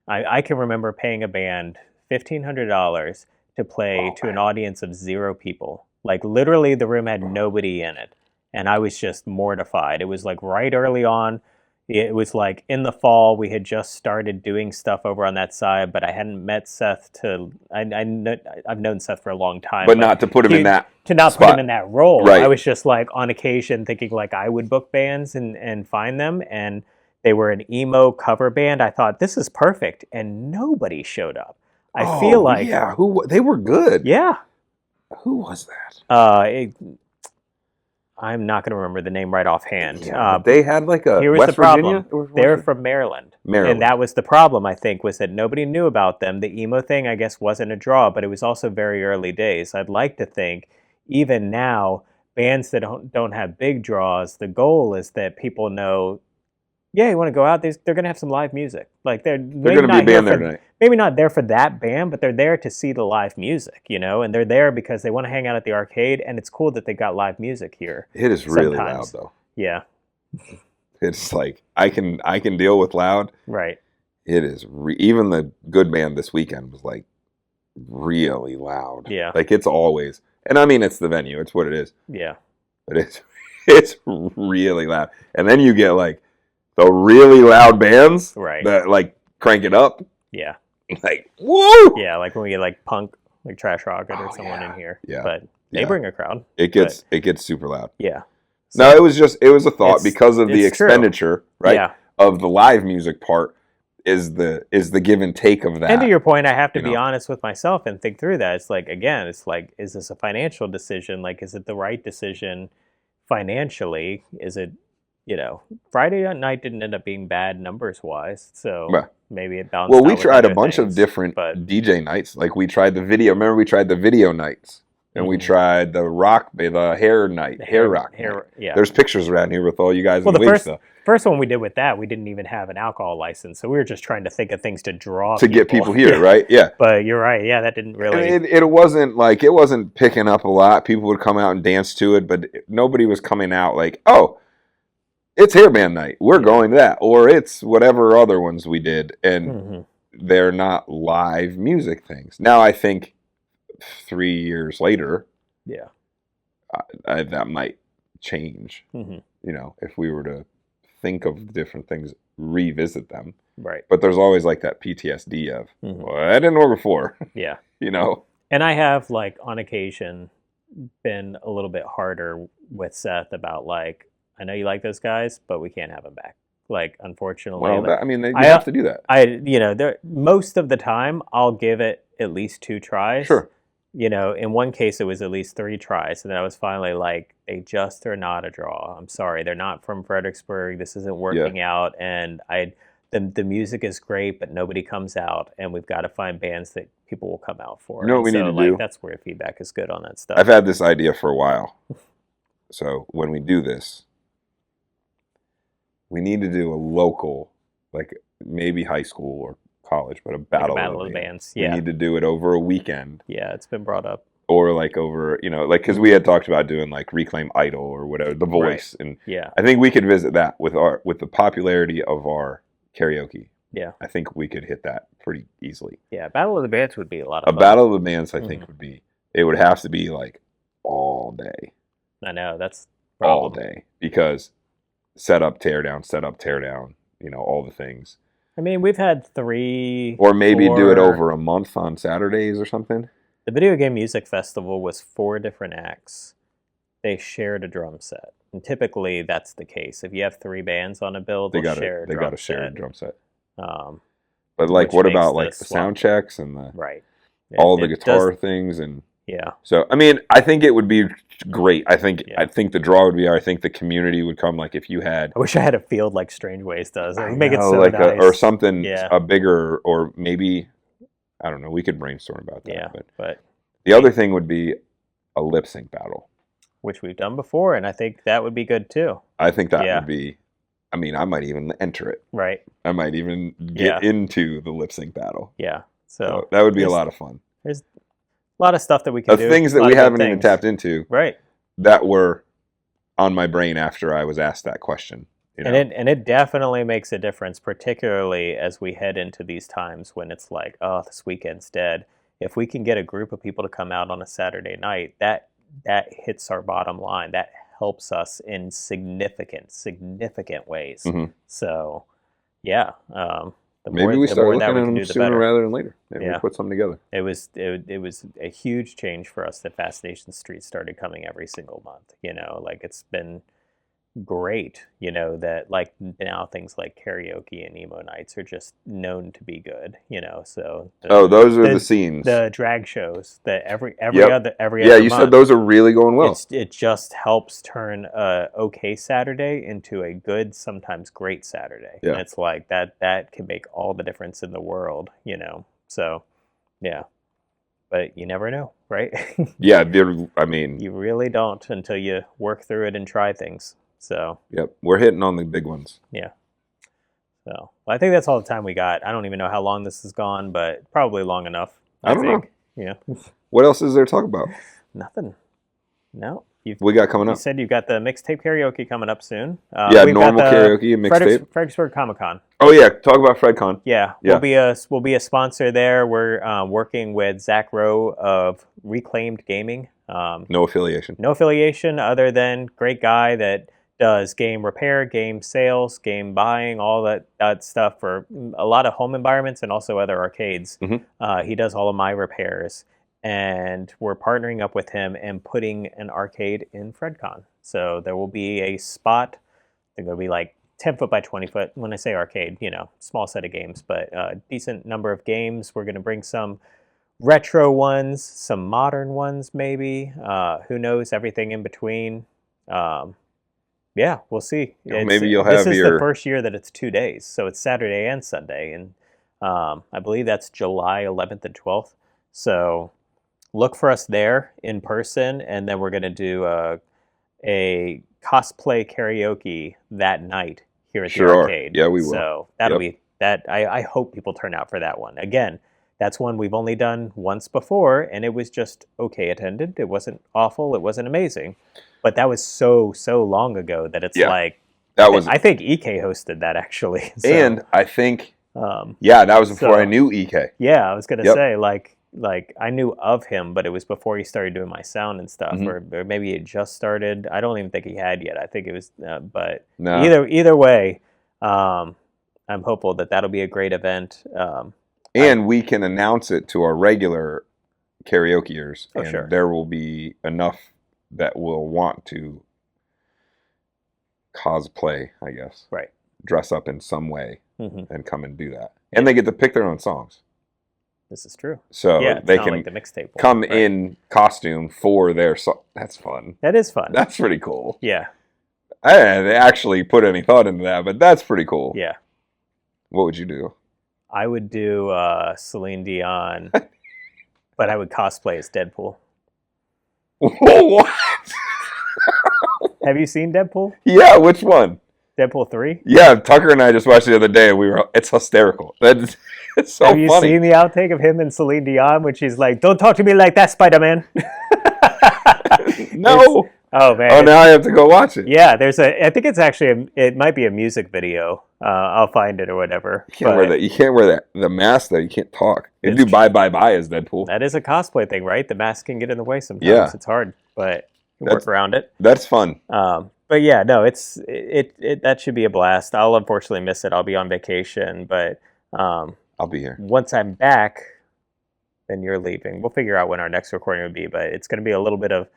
I can remember paying a band $1,500 to play to an audience of 0 people. Like literally the room had nobody in it. And I was just mortified. It was like right early on. It was like in the fall, we had just started doing stuff over on that side, but I hadn't met Seth I've known Seth for a long time. But not to put him in that To not spot. put him in that role. Right. I was just like on occasion thinking like I would book bands and find them. And they were an emo cover band. I thought this is perfect. And nobody showed up. I feel like... Yeah, they were good. Yeah. Who was that? I'm not going to remember the name right offhand. Yeah, they had like a here was West the problem. Virginia? They're from Maryland. And that was the problem, I think, was that nobody knew about them. The emo thing, I guess, wasn't a draw, but it was also very early days. I'd like to think, even now, bands that don't have big draws, the goal is that people know, you want to go out, they're going to have some live music. Like they're going to be a band there tonight. Maybe not there for that band, but they're there to see the live music, and they're there because they want to hang out at the arcade, and it's cool that they got live music here. It is really loud, though. Yeah. It's like, I can deal with loud. Right. It is, even the good band this weekend was like really loud. Yeah. Like it's always, and I mean, it's the venue, it's what it is. Yeah. But it's really loud. And then you get like the really loud bands that like crank it up. Yeah. Like, woo! Yeah, like when we get like punk, like Trash Rocket or someone in here. Yeah. But they bring a crowd. It gets super loud. Yeah. So no, it was a thought because of the expenditure, right? Yeah. Of the live music part is the give and take of that. And to your point, I have to be honest with myself and think through that. It's like, again, is this a financial decision? Like, is it the right decision financially? Is it, Friday night didn't end up being bad numbers wise. So maybe it balanced out. Well, we tried a bunch of different DJ nights. Like we tried the video. Remember, we tried the video nights. And we tried the hair night, hair rock. Yeah. There's pictures around here with all you guys. Well, the first one we did with that, we didn't even have an alcohol license, so we were just trying to think of things to draw get people here, right? Yeah. But you're right. Yeah, that didn't really. It wasn't picking up a lot. People would come out and dance to it, but nobody was coming out like, oh, it's hairband night. We're going to that, or it's whatever other ones we did, and they're not live music things. Now I think 3 years later, that might change. If we were to think of different things, revisit them. Right. But there's always like that PTSD of, well, I didn't know before. Yeah. And I have like on occasion been a little bit harder with Seth about like, I know you like those guys, but we can't have them back. Like, unfortunately. Well, you have to do that. Most of the time, I'll give it at least 2 tries. Sure. In one case, it was at least 3 tries. And then I was finally like, they just are not a draw. I'm sorry. They're not from Fredericksburg. This isn't working out. And the music is great, but nobody comes out. And we've got to find bands that people will come out for. You know what we need to do? That's where feedback is good on that stuff. I've had this idea for a while. So when we do this, we need to do a local, like maybe high school or college, but a battle of the bands. Yeah. We need to do it over a weekend. Yeah, it's been brought up. Or like over, because we had talked about doing like Reclaim Idol or whatever, The Voice. Right. And I think we could visit that with the popularity of our karaoke. Yeah. I think we could hit that pretty easily. Yeah, Battle of the Bands would be a lot of fun. A Battle of the Bands, I think, it would have to be like all day. I know, all day because set up, tear down, all the things. I mean, we've had 3 or maybe 4, do it over a month on Saturdays or something. The Video Game Music Festival was 4 different acts. They shared a drum set. And typically that's the case. If you have 3 bands on a bill, they got a shared drum set. But like, what about like the sound checks and the all the guitar things and So I mean, I think it would be great. I think the draw would be. I think the community would come. Like if you had. I wish I had a field like Strange Ways does. It would make it so like nice. Or something a bigger, or maybe I don't know. We could brainstorm about that. Yeah, but the other thing would be a lip sync battle, which we've done before, and I think that would be good too. I think that would be. I mean, I might even enter it. Right. I might even get into the lip sync battle. Yeah. So that would be a lot of fun. There's a lot of stuff that we can do. Things that we haven't even tapped into. Right. That were on my brain after I was asked that question. And it definitely makes a difference, particularly as we head into these times when it's like, oh, this weekend's dead. If we can get a group of people to come out on a Saturday night, that hits our bottom line. That helps us in significant ways. Mm-hmm. So, yeah. Maybe we start looking at them sooner rather than later. Maybe we put something together. It was a huge change for us that Fascination Street started coming every single month. Like it's been great. That like now things like karaoke and emo nights are just known to be good. So those are the scenes, the drag shows that every other you said those are really going well. It just helps turn a okay Saturday into a good, sometimes great Saturday. And it's like that can make all the difference in the world. So but you never know, right? I mean, you really don't until you work through it and try things. So we're hitting on the big ones. Yeah. So I think that's all the time we got. I don't even know how long this has gone, but probably long enough. I don't know. Yeah. What else is there to talk about? Nothing. No. We got coming up. You said you've got the mixtape karaoke coming up soon. Normal karaoke and mixtape. Fredericksburg Comic-Con. Oh yeah, talk about FredCon. Yeah. We'll be a sponsor there. We're working with Zach Rowe of Reclaimed Gaming. No affiliation. No affiliation other than great guy that does game repair, game sales, game buying, all that stuff for a lot of home environments and also other arcades. Mm-hmm. He does all of my repairs. And we're partnering up with him and putting an arcade in FredCon. So there will be a spot. They're going to be like 10 foot by 20 foot. When I say arcade, small set of games, but a decent number of games. We're going to bring some retro ones, some modern ones maybe. Who knows, everything in between. We'll see. Maybe you'll have This is the first year that it's 2 days. So it's Saturday and Sunday. And I believe that's July 11th and 12th. So look for us there in person, and then we're going to do a cosplay karaoke that night here at the arcade. Yeah, we will. So that'll be that. I hope people turn out for that one. Again, that's one we've only done once before, and it was just okay attended. It wasn't awful. It wasn't amazing, but that was so long ago that it's like that was. I think EK hosted that actually, so, and I think that was before I knew EK. Yeah, I was gonna say like I knew of him, but it was before he started doing my sound and stuff, mm-hmm. or maybe he just started. I don't even think he had yet. I think it was, but no. Either way, I'm hopeful that that'll be a great event. And we can announce it to our regular karaokeers, and there will be enough that will want to cosplay, I guess. Right. Dress up in some way and come and do that. And they get to pick their own songs. This is true. So they can like the mixtape come in costume for their song. That's fun. That is fun. That's pretty cool. Yeah. I didn't actually put any thought into that, but that's pretty cool. Yeah. What would you do? I would do Celine Dion, but I would cosplay as Deadpool. What? Have you seen Deadpool? Yeah, which one? Deadpool 3? Yeah, Tucker and I just watched it the other day, and it's hysterical. It's so funny. Have you seen the outtake of him and Celine Dion when she's like, "Don't talk to me like that, Spider-Man"? No. Oh man! Oh, now I have to go watch it. Yeah, I think it's actually it might be a music video. I'll find it or whatever. You can't wear that. You can't wear the mask though. You can't talk. You do bye as Deadpool. That is a cosplay thing, right? The mask can get in the way sometimes. Yeah. It's hard, but work around it. That's fun. But yeah, no, it that should be a blast. I'll unfortunately miss it. I'll be on vacation, but I'll be here. Once I'm back, then you're leaving. We'll figure out when our next recording would be, but it's going to be a little bit of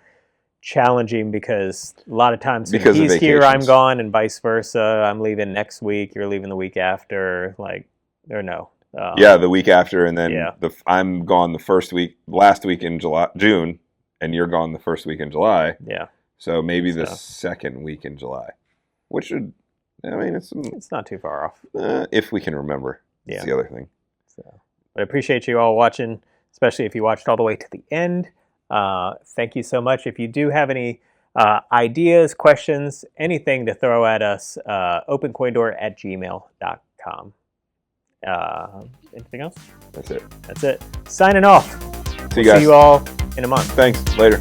challenging because a lot of times when he's here, I'm gone, and vice versa. I'm leaving next week. You're leaving the week after. The week after, and then I'm gone the last week in June, and you're gone the first week in July. Yeah. So maybe the second week in July, which should, it's not too far off. If we can remember. Yeah. That's the other thing. So, but I appreciate you all watching, especially if you watched all the way to the end. Thank you so much. If you do have any ideas, questions, anything to throw at us, opencoindoor@gmail.com. Anything else? That's it. Signing off. See you guys. See you all in a month. Thanks. Later.